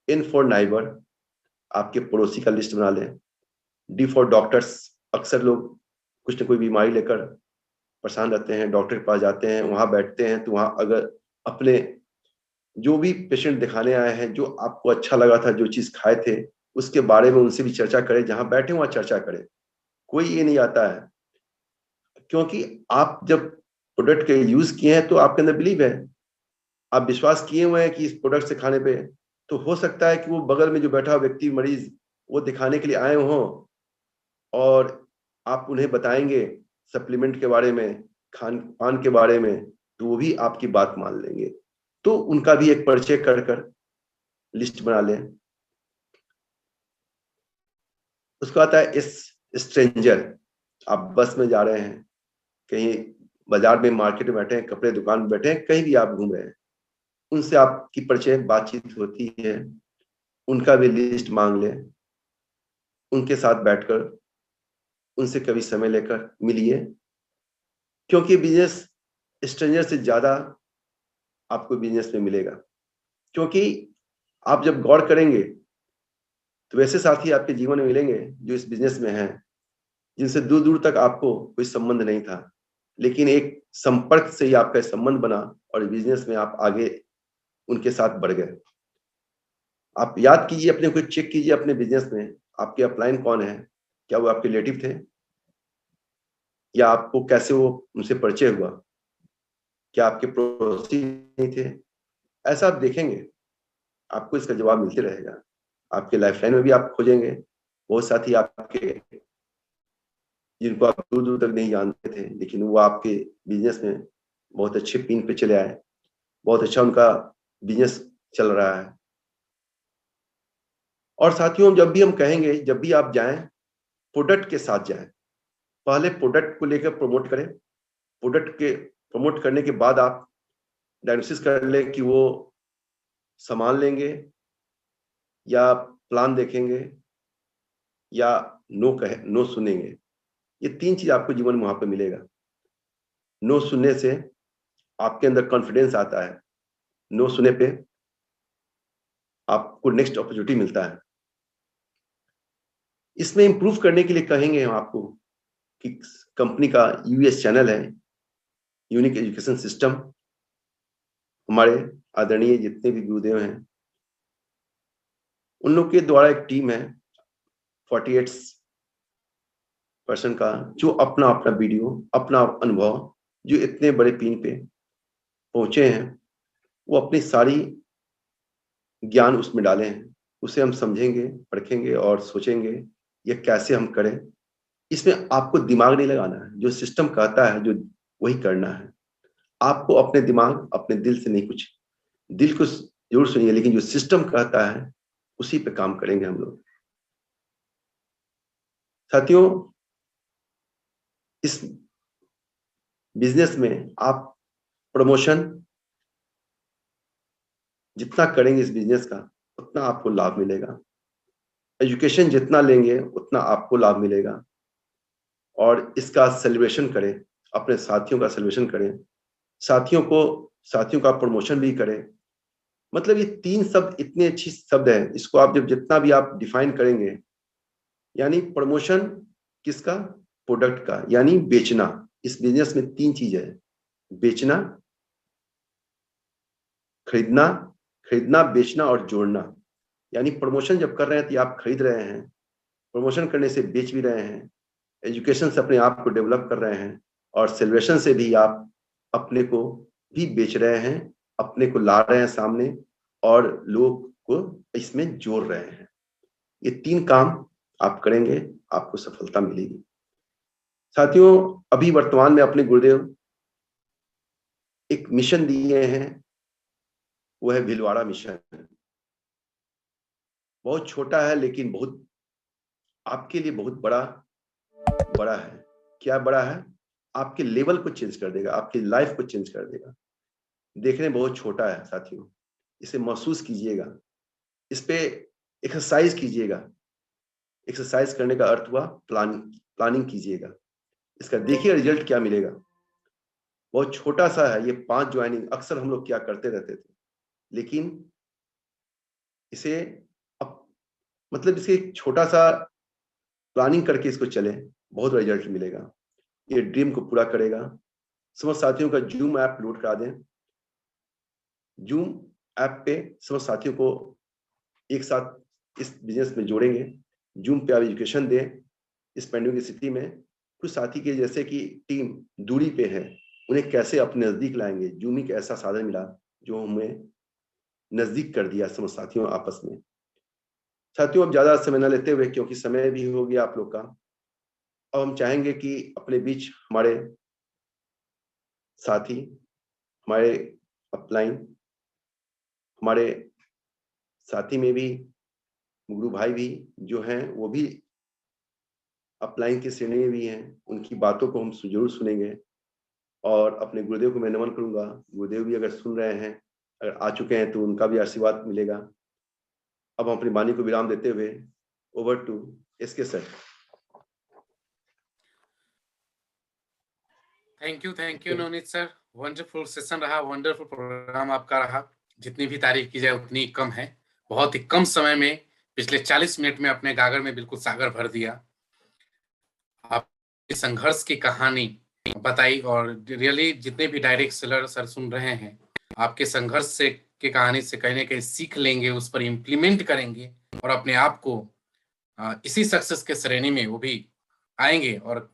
N फॉर नाइबर, आपके पड़ोसी का लिस्ट बना लें। D फॉर डॉक्टर्स, अक्सर लोग कुछ न कोई बीमारी लेकर परेशान रहते हैं, डॉक्टर के पास जाते हैं, वहां बैठते हैं, तो वहां अगर अपने जो भी पेशेंट दिखाने आए हैं, जो आपको अच्छा लगा था, जो चीज खाए थे, उसके बारे में उनसे भी चर्चा करें, जहां बैठे वहां चर्चा करें। कोई ये नहीं आता है, क्योंकि आप जब प्रोडक्ट के यूज किए हैं तो आपके अंदर बिलीव है, आप विश्वास किए हुए हैं कि इस प्रोडक्ट से खाने पे, तो हो सकता है कि वो बगल में जो बैठा व्यक्ति मरीज वो दिखाने के लिए आए हों और आप उन्हें बताएंगे सप्लीमेंट के बारे में, खान पान के बारे में, तो वो भी आपकी बात मान लेंगे। तो उनका भी एक परिचय कर लिस्ट बना लें। उसको आता है स्ट्रेंजर, आप बस में जा रहे हैं, कहीं बाजार में, मार्केट में बैठे हैं, कपड़े दुकान में बैठे हैं, कहीं भी आप घूम रहे हैं, उनसे आपकी परिचय बातचीत होती है, उनका भी लिस्ट मांग लें। उनके साथ बैठकर उनसे कभी समय लेकर मिलिए, क्योंकि बिजनेस स्ट्रेंजर से ज्यादा आपको बिजनेस में मिलेगा। क्योंकि आप जब गौर करेंगे तो वैसे साथी आपके जीवन में मिलेंगे जो इस बिजनेस में हैं, जिनसे दूर दूर तक आपको कोई संबंध नहीं था, लेकिन एक संपर्क से ही आपका संबंध बना और बिजनेस में आप आगे उनके साथ बढ़ गए। आप याद कीजिए, अपने को चेक कीजिए अपने बिजनेस में, आपके अपलाइन कौन है, क्या वो आपके रिलेटिव थे, या आपको कैसे वो उनसे परिचय हुआ, क्या आपके पड़ोसी नहीं थे? ऐसा आप देखेंगे, आपको इसका जवाब मिलते रहेगा। आपके लाइफ लाइन में भी आप खोजेंगे बहुत साथी आपके, जिनको आप दूर दूर तक नहीं जानते थे, लेकिन वो आपके बिजनेस में बहुत अच्छे पिन पे चले आए, बहुत अच्छा उनका बिजनेस चल रहा है। और साथियों, जब भी हम कहेंगे, जब भी आप जाएं, प्रोडक्ट के साथ जाएं। पहले प्रोडक्ट को लेकर प्रमोट करें, प्रोडक्ट के प्रमोट करने के बाद आप डायग्नोसिस कर लें कि वो सामान लेंगे या प्लान देखेंगे या नो सुनेंगे। ये 3 चीज आपको जीवन में वहां पे मिलेगा। नो सुनने से आपके अंदर कॉन्फिडेंस आता है, नो सुने पे आपको नेक्स्ट अपॉर्चुनिटी मिलता है। इसमें इंप्रूव करने के लिए कहेंगे हम आपको कि कंपनी का US चैनल है, यूनिक एजुकेशन सिस्टम, हमारे आदरणीय जितने भी गुरुदेव हैं उन लोग के द्वारा एक टीम है 48 पर्सन का, जो अपना अपना वीडियो, अपना अनुभव, जो इतने बड़े पीन पे पहुंचे हैं, वो अपनी सारी ज्ञान उसमें डाले हैं। उसे हम समझेंगे, परखेंगे और सोचेंगे ये कैसे हम करें। इसमें आपको दिमाग नहीं लगाना है, जो सिस्टम कहता है जो वही करना है। आपको अपने दिमाग, अपने दिल से नहीं, कुछ दिल को जरूर सुनिए, लेकिन जो सिस्टम कहता है उसी पे काम करेंगे हम लोग। साथियों, इस बिजनेस में आप प्रमोशन जितना करेंगे इस बिजनेस का, उतना आपको लाभ मिलेगा। एजुकेशन जितना लेंगे उतना आपको लाभ मिलेगा। और इसका सेलिब्रेशन करें, अपने साथियों का सेलिब्रेशन करें, साथियों का प्रमोशन भी करें। मतलब ये 3 शब्द इतने अच्छी शब्द हैं, इसको आप जब जितना भी आप डिफाइन करेंगे, यानी प्रमोशन किसका? प्रोडक्ट का, यानी बेचना। इस बिजनेस में 3 चीज है, बेचना, खरीदना, बेचना और जोड़ना। यानी प्रमोशन जब कर रहे हैं तो आप खरीद रहे हैं, प्रमोशन करने से बेच भी रहे हैं, एजुकेशन से अपने आप को डेवलप कर रहे हैं, और सेलिब्रेशन से भी आप अपने को भी बेच रहे हैं, अपने को ला रहे हैं सामने, और लोग को इसमें जोड़ रहे हैं। ये 3 काम आप करेंगे, आपको सफलता मिलेगी। साथियों, अभी वर्तमान में अपने गुरुदेव एक मिशन दिए हैं, वो है भीलवाड़ा मिशन। बहुत छोटा है लेकिन बहुत आपके लिए बहुत बड़ा है। क्या बड़ा है? आपके लेवल को चेंज कर देगा, आपकी लाइफ को चेंज कर देगा। देखने में बहुत छोटा है साथियों, इसे महसूस कीजिएगा, इस पे एक्सरसाइज कीजिएगा। एक्सरसाइज करने का अर्थ हुआ प्लानिंग कीजिएगा। इसका देखिए रिजल्ट क्या मिलेगा। बहुत छोटा सा है ये 5 ज्वाइनिंग। अक्सर हम लोग क्या करते रहते थे, लेकिन इसे अब मतलब इसे एक छोटा सा प्लानिंग करके इसको चले, बहुत रिजल्ट मिलेगा। ये ड्रीम को पूरा करेगा। समस्त साथियों का जूम ऐप लोड करा दें। जूम ऐप पे समस्त साथियों को एक साथ इस बिजनेस में जोड़ेंगे। जूम पे आप एजुकेशन दें। इस पेंडेमिक की स्थिति में कुछ साथी के जैसे कि टीम दूरी पे है, उन्हें कैसे अपने नजदीक लाएंगे। जूम एक ऐसा साधन मिला जो हमें नजदीक कर दिया समस्त साथियों आपस में। साथियों, अब ज्यादा समय न लेते हुए, क्योंकि समय भी हो गया आप लोग का, अब हम चाहेंगे कि अपने बीच हमारे साथी, हमारे अपलाइन, हमारे साथी में भी गुरु भाई भी जो हैं, वो भी अपलाइन की श्रेणी में भी हैं। उनकी बातों को हम जरूर सुनेंगे, और अपने गुरुदेव को मैं नमन करूंगा। गुरुदेव भी अगर सुन रहे हैं, अगर आ चुके हैं, तो उनका भी आशीर्वाद मिलेगा। अब हम अपनी वाणी को विराम देते हुए over to SK sir. Thank you Navneet sir. Wonderful session रहा, वंडरफुल प्रोग्राम आपका रहा। जितनी भी तारीफ की जाए उतनी कम है। बहुत ही कम समय में, पिछले 40 मिनट में अपने गागर में बिल्कुल सागर भर दिया। आप संघर्ष की कहानी बताई, और रियली जितने भी डायरेक्ट सेलर सर सुन रहे हैं, आपके संघर्ष से की कहानी से कहीं ना कहीं सीख लेंगे, उस पर इम्प्लीमेंट करेंगे, और अपने आप को इसी सक्सेस के श्रेणी में वो भी आएंगे। और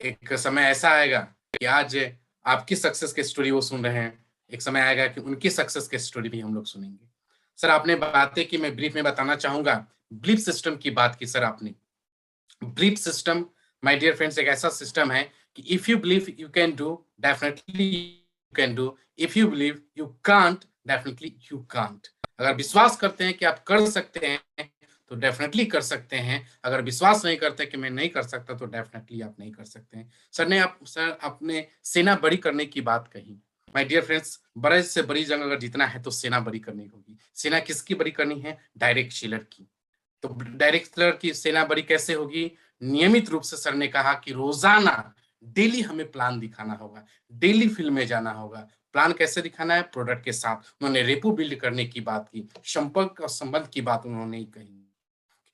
एक समय ऐसा आएगा कि आज आपकी सक्सेस की स्टोरी वो सुन रहे हैं, एक समय आएगा कि उनकी सक्सेस की स्टोरी भी हम लोग सुनेंगे। सर, आपने बातें की, मैं ब्रीफ में बताना चाहूंगा। ब्लीप सिस्टम की बात की सर आपने। Bleep system, my dear friends, एक ऐसा सिस्टम है कि if you believe you can do, definitely you can do. If you believe you can't, definitely you can't. अगर विश्वास करते हैं कि आप कर सकते हैं तो डेफिनेटली कर सकते हैं। अगर विश्वास नहीं करते कि मैं नहीं कर सकता तो डेफिनेटली आप नहीं कर सकते हैं। सर आपने सेना बड़ी करने की बात कही। माय डियर फ्रेंड्स, बड़े से बड़ी जंग अगर जीतना है तो सेना बड़ी करनी होगी। सेना किसकी बड़ी करनी है? डायरेक्ट सेलर की। तो डायरेक्ट सेलर की सेना बड़ी कैसे होगी? नियमित रूप से सर ने कहा कि रोजाना डेली हमें प्लान दिखाना होगा, डेली फील्ड में जाना होगा। प्लान कैसे दिखाना है? प्रोडक्ट के साथ। उन्होंने रेपो बिल्ड करने की बात की, संपर्क और संबंध की बात उन्होंने कही,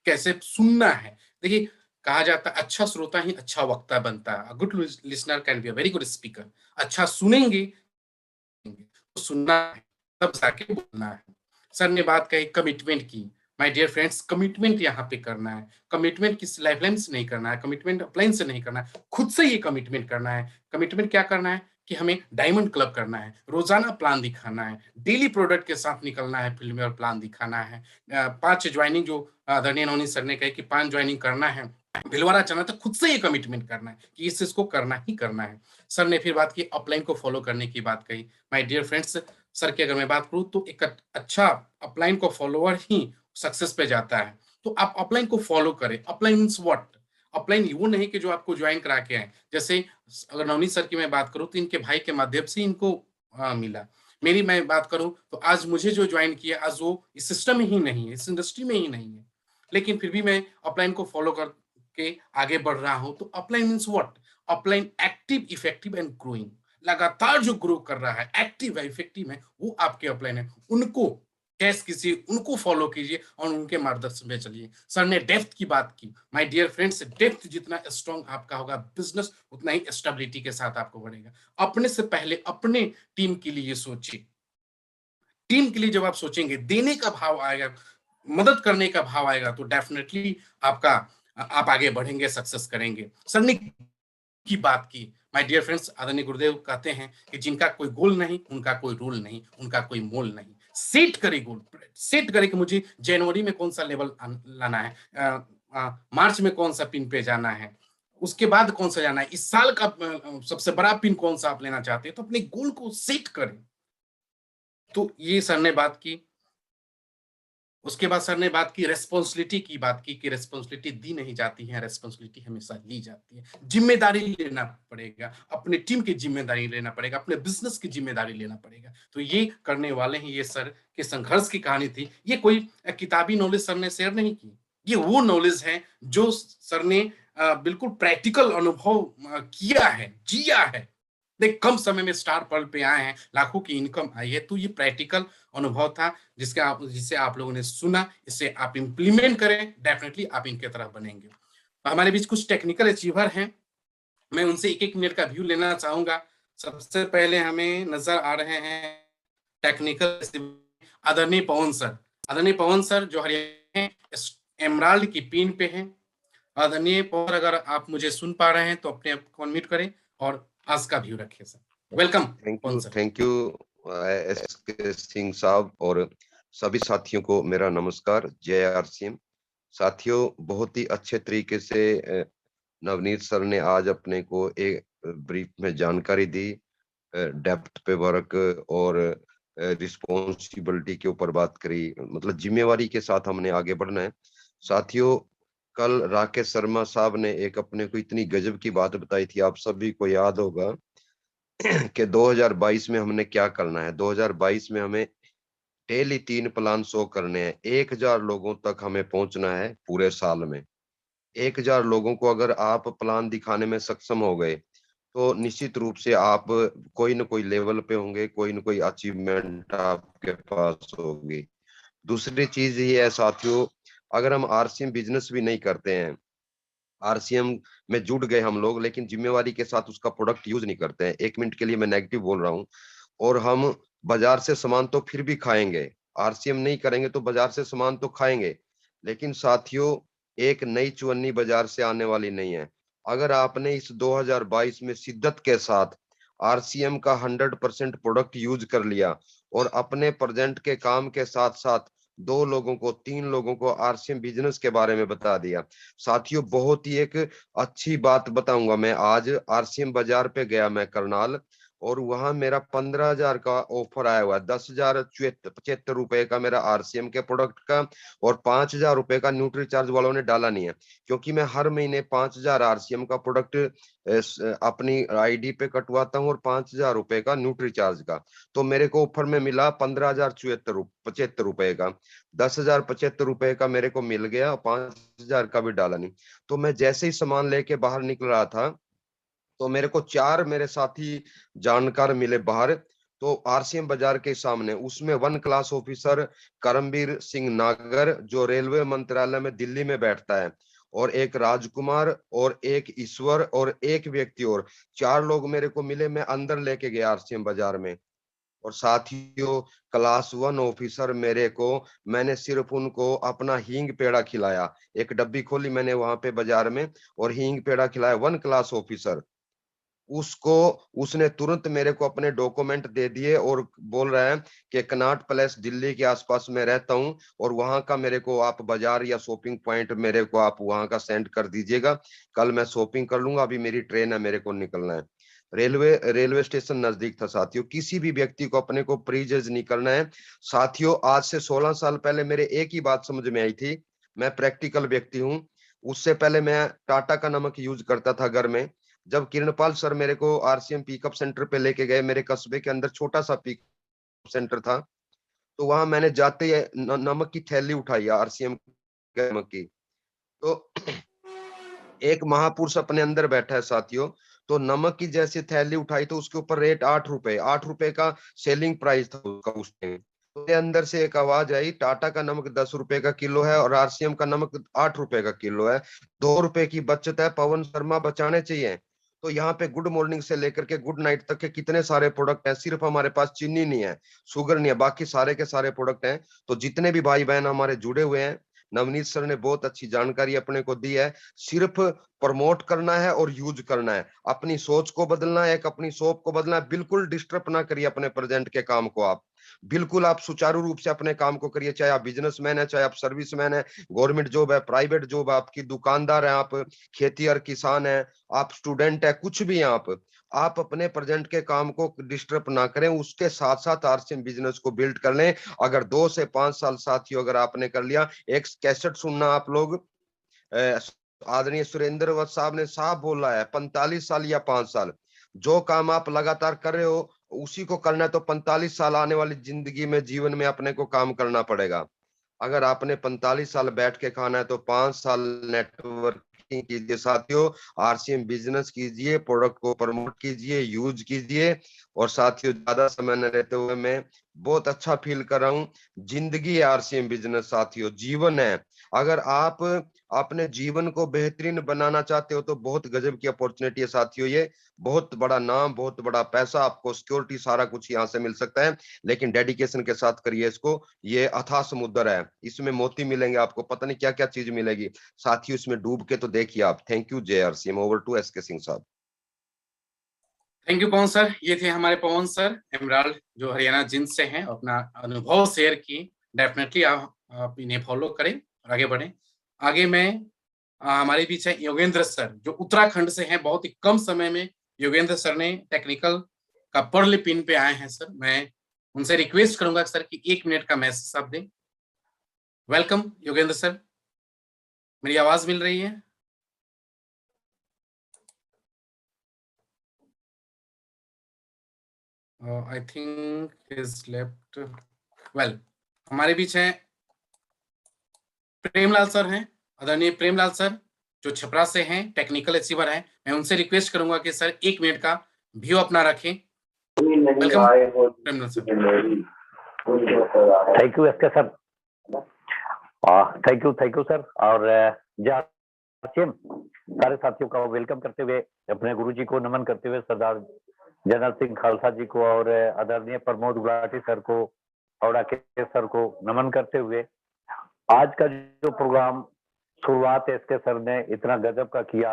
कैसे सुनना है। देखिए, कहा जाता है अच्छा श्रोता ही अच्छा वक्ता बनता है। Good listener can be a very good speaker. अच्छा सुनेंगे तो सुनना है, तब जाके बोलना है। सर ने बात कही कमिटमेंट की। माय डियर फ्रेंड्स, कमिटमेंट यहाँ पे करना है। कमिटमेंट किसी लाइफलाइन से नहीं करना है, कमिटमेंट अपलाइन से नहीं करना है, खुद से ये कमिटमेंट करना है। कमिटमेंट क्या करना है कि हमें डायमंड क्लब करना है, रोजाना प्लान दिखाना है, डेली प्रोडक्ट के साथ निकलना है फील्ड में और प्लान दिखाना है। 5 ज्वाइनिंग जो आदरणीय नवनीत सर ने कहा कि 5 ज्वाइनिंग करना है, भिलवाड़ा चलना, तो खुद से ये कमिटमेंट करना है कि इस चीज को करना ही करना है। सर ने फिर बात की अपलाइन को फॉलो करने की बात कही। माय डियर फ्रेंड्स, सर की अगर मैं बात करूं तो एक अच्छा अपलाइन को फॉलोअर ही सक्सेस पे जाता है। तो आप अपलाइन को फॉलो करें। Upline means what? अपलाइन वो नहीं कि जो आपको ज्वाइन करा के आए। जैसे अगर नवनीत सर की मैं बात करूं तो इनके भाई के माध्यम से इनको मिला। मेरी मैं बात करूं तो आज मुझे जो ज्वाइन किया, आज वो इस सिस्टम में ही नहीं है, इस इंडस्ट्री में ही नहीं है, लेकिन फिर भी मैं अपलाइन को फॉलो करके आगे बढ़ रहा हूं। तो upline means what? Upline active, effective and growing. लगातार जो ग्रो कर रहा है, एक्टिव है, इफेक्टिव है, वो आपके अपलाइन है। उनको कैश कीजिए, उनको फॉलो कीजिए और उनके मार्गदर्शन में चलिए। सर ने डेप्थ की बात की। माय डियर फ्रेंड्स, डेप्थ जितना स्ट्रांग आपका होगा बिजनेस, उतना ही स्टेबिलिटी के साथ आपको बढ़ेगा। अपने से पहले अपने टीम के लिए सोचिए। टीम के लिए जब आप सोचेंगे, देने का भाव आएगा, मदद करने का भाव आएगा, तो डेफिनेटली आपका आप आगे बढ़ेंगे, सक्सेस करेंगे। सर ने की बात की। माय डियर फ्रेंड्स, आदरणीय गुरुदेव कहते हैं कि जिनका कोई गोल नहीं, उनका कोई रूल नहीं, उनका कोई मोल नहीं। सेट करे गोल, सेट करे कि मुझे जनवरी में कौन सा लेवल लाना है, मार्च में कौन सा पिन पे जाना है, उसके बाद कौन सा जाना है, इस साल का सबसे बड़ा पिन कौन सा आप लेना चाहते हैं, तो अपने गोल को सेट करें। तो ये सर ने बात की। उसके बाद सर ने बात की रेस्पॉन्सिबिलिटी की, बात की कि रेस्पॉन्सिबिलिटी दी नहीं जाती है, रेस्पॉन्सिबिलिटी हमेशा ली जाती है। जिम्मेदारी लेना पड़ेगा, अपने टीम की जिम्मेदारी लेना पड़ेगा, अपने बिजनेस की जिम्मेदारी लेना पड़ेगा। तो ये करने वाले हैं। ये सर के संघर्ष की कहानी थी। ये कोई किताबी नॉलेज सर ने शेयर नहीं की। ये वो नॉलेज है जो सर ने बिल्कुल प्रैक्टिकल अनुभव किया है, जिया है। देख, कम समय में स्टार पर्ल पे आए हैं, लाखों की इनकम आई है। तो ये प्रैक्टिकल अनुभव था जिसे आप लोगों ने सुना। इसे आप इंप्लीमेंट करें, डेफिनेटली आप इनके तरह बनेंगे। हमारे बीच कुछ टेक्निकल अचीवर हैं, मैं उनसे एक एक मिनट का व्यू लेना चाहूंगा। सबसे पहले हमें नजर आ रहे हैं टेक्निकल आदरणीय पवन सर। आदरणीय पवन सर जो हरियाणा एमराल्ड की पिन पे हैं। आदरणीय पवन, अगर आप मुझे सुन पा रहे हैं तो अपने आप को अनम्यूट करें और आज का व्यू रखिए सर। वेलकम पवन सर। थैंक यू एस के सिंह साहब और सभी साथियों को मेरा नमस्कार। जय आरसीएम। साथियों, बहुत ही अच्छे तरीके से नवनीत सर ने आज अपने को एक ब्रीफ में जानकारी दी, डेप्थ पे वर्क और रिस्पॉन्सिबिलिटी के ऊपर बात करी। मतलब जिम्मेवारी के साथ हमने आगे बढ़ना है। साथियों, कल राकेश शर्मा साहब ने एक अपने को इतनी गजब की बात बताई थी, आप सभी को याद होगा कि 2022 में हमने क्या करना है। 2022 में हमें डेली 3 प्लान शो करने हैं। 1000 लोगों तक हमें पहुंचना है पूरे साल में। 1000 लोगों को अगर आप प्लान दिखाने में सक्षम हो गए तो निश्चित रूप से आप कोई न कोई लेवल पे होंगे, कोई न कोई अचीवमेंट आपके पास होगी। दूसरी चीज ये है साथियों, अगर हम आरसीएम बिजनेस भी नहीं करते हैं, आरसीएम में जुड़ गए हम लोग, लेकिन जिम्मेवारी के साथ उसका प्रोडक्ट यूज नहीं करते हैं। 1 मिनट के लिए मैं नेगेटिव बोल रहा हूँ। और हम बाजार से सामान तो फिर भी खाएंगे, आरसीएम नहीं करेंगे तो बाजार से सामान तो खाएंगे, लेकिन साथियों एक नई चुन्नी बाजार से आने वाली नहीं है। अगर आपने इस 2022 में शिद्दत के साथ आरसीएम का 100% प्रोडक्ट यूज कर लिया और अपने प्रेजेंट के काम के साथ साथ 2 लोगों को 3 लोगों को आरसीएम बिजनेस के बारे में बता दिया। साथियों, बहुत ही एक अच्छी बात बताऊंगा। मैं आज आरसीएम बाजार पे गया, मैं करनाल, और वहां मेरा 15,000 का ऑफर आया हुआ है। 10,075 रुपए का मेरा आरसीएम के प्रोडक्ट का, और 5,000 रुपए का न्यूट्री चार्ज वालों ने डाला नहीं है, क्योंकि मैं हर महीने 5,000 आरसीएम का प्रोडक्ट अपनी आईडी पे कटवाता हूँ और 5,000 रुपए का न्यूट्री चार्ज का। तो मेरे को ऑफर में मिला 15,075 रुपए का। 10,075 रुपए का मेरे को मिल गया, 5,000 का भी डाला नहीं। तो मैं जैसे ही सामान लेके बाहर निकल रहा था तो मेरे को 4 मेरे साथी जानकार मिले बाहर। तो आरसीएम बाजार के सामने, उसमें 1 क्लास ऑफिसर करमबीर सिंह नागर जो रेलवे मंत्रालय में दिल्ली में बैठता है, और एक राजकुमार और एक ईश्वर और एक व्यक्ति, और 4 लोग मेरे को मिले। मैं अंदर लेके गया आरसीएम बाजार में, और साथियों क्लास 1 ऑफिसर मेरे को, मैंने सिर्फ उनको अपना हींग पेड़ा खिलाया। एक डब्बी खोली मैंने वहां पे बाजार में और हींग पेड़ा खिलाया। 1 क्लास ऑफिसर, उसको उसने तुरंत मेरे को अपने डॉक्यूमेंट दे दिए और बोल रहा है कि कनॉट प्लेस दिल्ली के आसपास में रहता हूं, और वहां का मेरे को आप बाजार या शॉपिंग पॉइंट मेरे को आप वहां का सेंड कर दीजिएगा, कल मैं शॉपिंग कर लूंगा, अभी मेरी ट्रेन है, मेरे को निकलना है। रेलवे स्टेशन नजदीक था साथियों। किसी भी व्यक्ति को अपने को प्रीजज नहीं करना है साथियों। आज से 16 साल पहले मेरे एक ही बात समझ में आई थी, मैं प्रैक्टिकल व्यक्ति हूँ। उससे पहले मैं टाटा का नमक यूज करता था घर में। जब किरणपाल सर मेरे को आरसीएम पिकअप सेंटर पे लेके गए, मेरे कस्बे के अंदर छोटा सा पिकअप सेंटर था, तो वहां मैंने जाते ही नमक की थैली उठाई आरसीएम नमक की। तो एक महापुरुष अपने अंदर बैठा है साथियों। तो नमक की जैसी थैली उठाई तो उसके ऊपर रेट 8 रुपए, 8 रुपए का सेलिंग प्राइस था उसका उस टाइम। तो मेरे अंदर से एक आवाज आई, टाटा का नमक 10 रुपए का किलो है और आरसीएम का नमक 8 रुपए का किलो है, 2 रुपए की बचत है, पवन शर्मा बचाने चाहिए। तो यहाँ पे गुड मॉर्निंग से लेकर के गुड नाइट तक के कितने सारे प्रोडक्ट हैं, सिर्फ हमारे पास चीनी नहीं है, शुगर नहीं है, बाकी सारे के सारे प्रोडक्ट हैं। तो जितने भी भाई बहन हमारे जुड़े हुए हैं, नवनीत सर ने बहुत अच्छी जानकारी अपने को दी है। सिर्फ प्रमोट करना है और यूज करना है, अपनी सोच को बदलना है, एक अपनी सोच को बदलना है। बिल्कुल डिस्टर्ब ना करिए अपने प्रेजेंट के काम को, आप बिल्कुल आप सुचारू रूप से अपने काम को करिए। चाहे आप बिजनेसमैन है, चाहे आप सर्विसमैन है, गवर्नमेंट जॉब है, प्राइवेट जॉब है, आपकी दुकानदार है, आप खेती और किसान है, आप स्टूडेंट है, कुछ भी है आप अपने प्रेजेंट के काम को डिस्टर्ब ना करें, उसके साथ साथ आरसीएम बिजनेस को बिल्ड कर लें। अगर 2 से 5 साल साथियों अगर आपने कर लिया, एक कैसेट सुनना आप लोग, आदरणीय सुरेंद्र वत्स साहब ने साफ बोला है, 45 साल या 5 साल जो काम आप लगातार कर रहे हो उसी को करना है। तो 45 साल आने वाली जिंदगी में, जीवन में अपने को काम करना पड़ेगा। अगर आपने 45 साल बैठ के खाना है तो 5 साल नेटवर्किंग कीजिए साथियों, आरसीएम बिजनेस कीजिए, प्रोडक्ट को प्रमोट कीजिए, यूज कीजिए। और साथियों ज्यादा समय न रहते हुए मैं बहुत अच्छा फील कर रहा हूँ। जिंदगी है आरसीएम बिजनेस साथियों, जीवन है। अगर आप अपने जीवन को बेहतरीन बनाना चाहते हो तो बहुत गजब की अपॉर्चुनिटी है साथियों। ये बहुत बड़ा नाम, बहुत बड़ा पैसा, आपको सिक्योरिटी, सारा कुछ यहाँ से मिल सकता है, लेकिन डेडिकेशन के साथ करिए इसको। ये अथाह समुद्र है, इसमें मोती मिलेंगे आपको, पता नहीं क्या क्या चीज मिलेगी साथियों, इसमें डूब के तो देखिए आप। Thank you JRCM. Over to SK Singh साहब। Thank you Pawan sir. ये थे हमारे पवन सर एमराल्ड, जो हरियाणा जिंद से हैं, अपना अनुभव शेयर की। डेफिनेटली आप इन्हें फॉलो करें और आगे बढ़ें। आगे मैं हमारे बीच है योगेंद्र सर, जो उत्तराखंड से हैं। बहुत ही कम समय में योगेंद्र सर ने टेक्निकल का पर्ल पिन पे आए हैं सर। मैं उनसे रिक्वेस्ट करूंगा सर कि 1 मिनट का मैसेज आप दें। वेलकम योगेंद्र सर, मेरी आवाज मिल रही है? I think is left. Well, हमारे बीच हैं प्रेमलाल सर हैं, आदरणीय प्रेमलाल सर, जो छपरा से हैं, टेक्निकल अचीवर हैं। मैं उनसे रिक्वेस्ट करूंगा कि सर 1 मिनट का व्यू अपना रखें। Welcome Premlal sir. Thank you SK sir, thank you sir. और सारे साथियों का वेलकम करते हुए, अपने गुरुजी को नमन करते हुए, सरदार जनरल सिंह खालसा जी को और आदरणीय प्रमोद गुलाटी सर को और राकेश सर को नमन करते हुए, आज का जो प्रोग्राम शुरुआत एसके सर ने इतना गजब का किया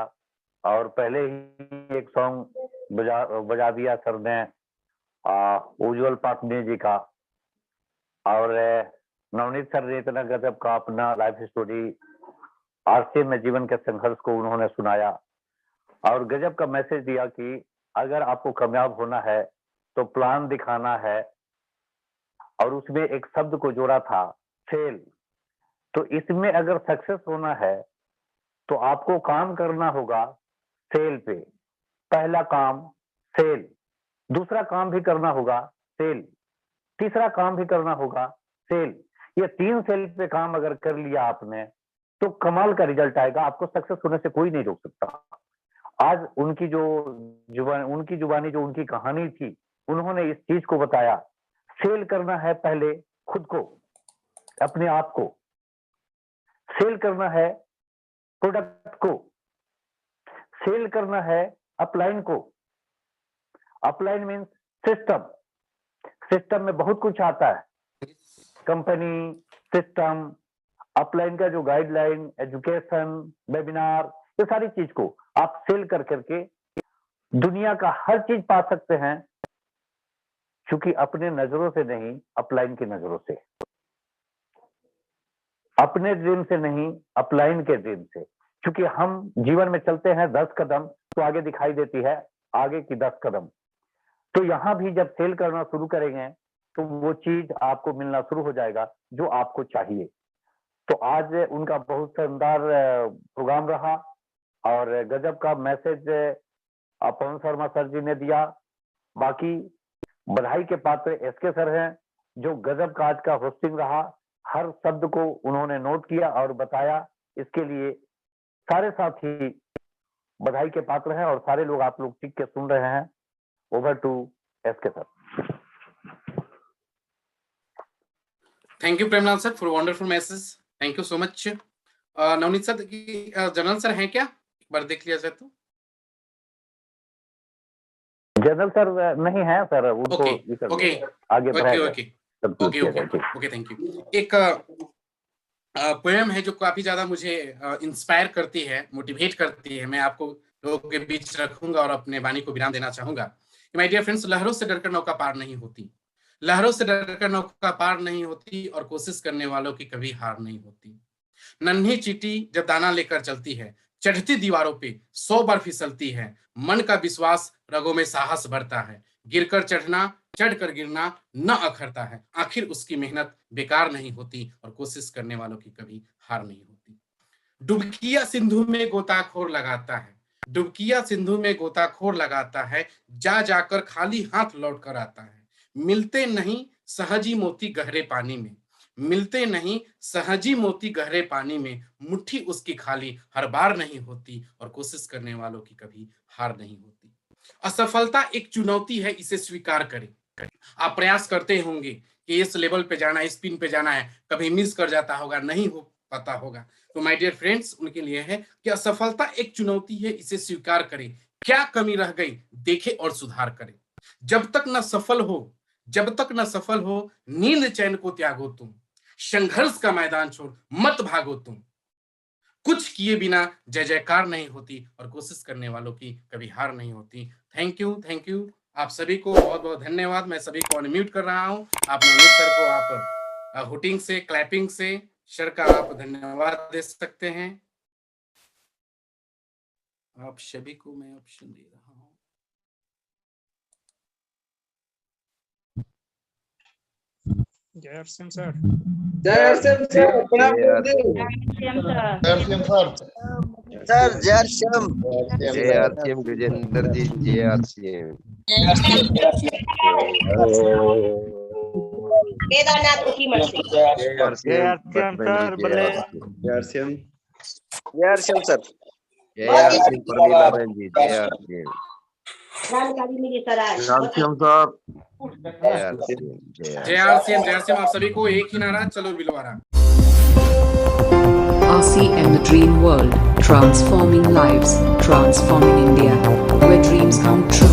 और पहले ही एक सॉन्ग बजा दिया सर ने उज्जवल पाटनी जी का, और नवनीत सर ने इतना गजब का अपना लाइफ स्टोरी आरसीएम में जीवन के संघर्ष को उन्होंने सुनाया और गजब का मैसेज दिया कि अगर आपको कामयाब होना है तो प्लान दिखाना है, और उसमें एक शब्द को जोड़ा था, फेल। तो इसमें अगर सक्सेस होना है तो आपको काम करना होगा सेल पे। पहला काम सेल, दूसरा काम भी करना होगा सेल, तीसरा काम भी करना होगा सेल। ये 3 सेल पे काम अगर कर लिया आपने तो कमाल का रिजल्ट आएगा, आपको सक्सेस होने से कोई नहीं रोक सकता। आज उनकी जुबानी जो उनकी कहानी थी, उन्होंने इस चीज को बताया, सेल करना है पहले खुद को, अपने आप को, सेल करना है प्रोडक्ट को, सेल करना है अपलाइन को। अपलाइन मीन्स सिस्टम, सिस्टम में बहुत कुछ आता है, कंपनी, सिस्टम, अपलाइन का जो गाइडलाइन, एजुकेशन, वेबिनार, ये सारी चीज को आप सेल कर करके दुनिया का हर चीज पा सकते हैं, क्योंकि अपने नजरों से नहीं, अपलाइन की नजरों से, अपने ड्रीम से नहीं, अपलाइन के ड्रीम से। क्योंकि हम जीवन में चलते हैं 10 कदम तो आगे दिखाई देती है आगे की 10 कदम। तो यहाँ भी जब सेल करना शुरू करेंगे तो वो चीज आपको मिलना शुरू हो जाएगा जो आपको चाहिए। तो आज उनका बहुत शानदार प्रोग्राम रहा और गजब का मैसेज पवन शर्मा सर जी ने दिया। बाकी बधाई के पात्र एसके सर हैं जो गजब का आज का होस्टिंग रहा, हर शब्द को उन्होंने नोट किया और बताया। इसके लिए सारे साथी बधाई के पात्र हैं और सारे लोग आप लोग टिक के सुन रहे हैं। Over to SK sir. Thank you Premlal sir for wonderful message, thank you so much. Navneet sir की जनरल सर हैं क्या, एक बार देख लिया जाए तो। जनरल सर नहीं है सर, उनको ओके आगे ओके थैंक यू। एक पोएम है जो काफी ज्यादा मुझे इंस्पायर करती है, मोटिवेट करती है, मैं आपको लोगों के बीच रखूंगा और अपने वाणी को विराम देना चाहूंगा। माय डियर फ्रेंड्स, लहरों से डरकर नौका पार नहीं होती, लहरों से डरकर नौका पार नहीं होती और कोशिश करने वालों की कभी हार नहीं होती। नन्ही चींटी जब दाना लेकर चलती है, चढ़ती दीवारों पे 100 बार फिसलती है, मन का विश्वास रगों में साहस बढ़ता है, गिरकर चढ़ना चढ़कर गिरना न अखरता है, आखिर उसकी मेहनत बेकार नहीं होती और कोशिश करने वालों की कभी हार नहीं होती। डुबकिया सिंधु में गोताखोर लगाता है, डुबकिया सिंधु में गोताखोर लगाता है, जा जाकर खाली हाथ लौट कर आता है। मिलते नहीं सहजी मोती गहरे पानी में, मिलते नहीं सहजी मोती गहरे पानी में, मुट्ठी उसकी खाली हर बार नहीं होती और कोशिश करने वालों की कभी हार नहीं होती। असफलता एक चुनौती है, इसे स्वीकार करें। आप प्रयास करते होंगे कि इस लेवल पे जाना है, इस पिन पे जाना है, कभी मिस कर जाता होगा, नहीं हो पाता होगा। तो माय डियर फ्रेंड्स, उनके लिए है कि असफलता एक चुनौती है, इसे स्वीकार करें। क्या कमी रह गई देखें और सुधार करें। जब तक न सफल हो, जब तक न सफल हो, नींद चैन को त्यागो तुम, संघर्ष का मैदान छोड़ मत भागो तुम। कुछ किए बिना जय जयकार नहीं होती और कोशिश करने वालों की कभी हार नहीं होती। थैंक यू आप सभी को बहुत बहुत धन्यवाद। मैं सभी को अनम्यूट कर रहा हूं। आप नवनीत सर को आप हुटिंग से, क्लैपिंग से सर का आप धन्यवाद दे सकते हैं। आप सभी को मैं ऑप्शन दे रहा हूं। जय सिंह सर, जय सिंह सर, प्रणाम करते हैं। जय सिंह सर, सर जय श्याम, गजेंद्र जी, जय श्याम। केदारनाथ की मर्जी। जय सर, भले जय श्याम, जय श्याम सर, जय श्याम परमीला बहन जी, जय श्याम। जानकारी मिली सर आज। रामश्याम सर, जय श्याम आप सभी को एक ही नारा, चलो Bilwara. RCM The Dream World, transforming lives, transforming India, where dreams come true.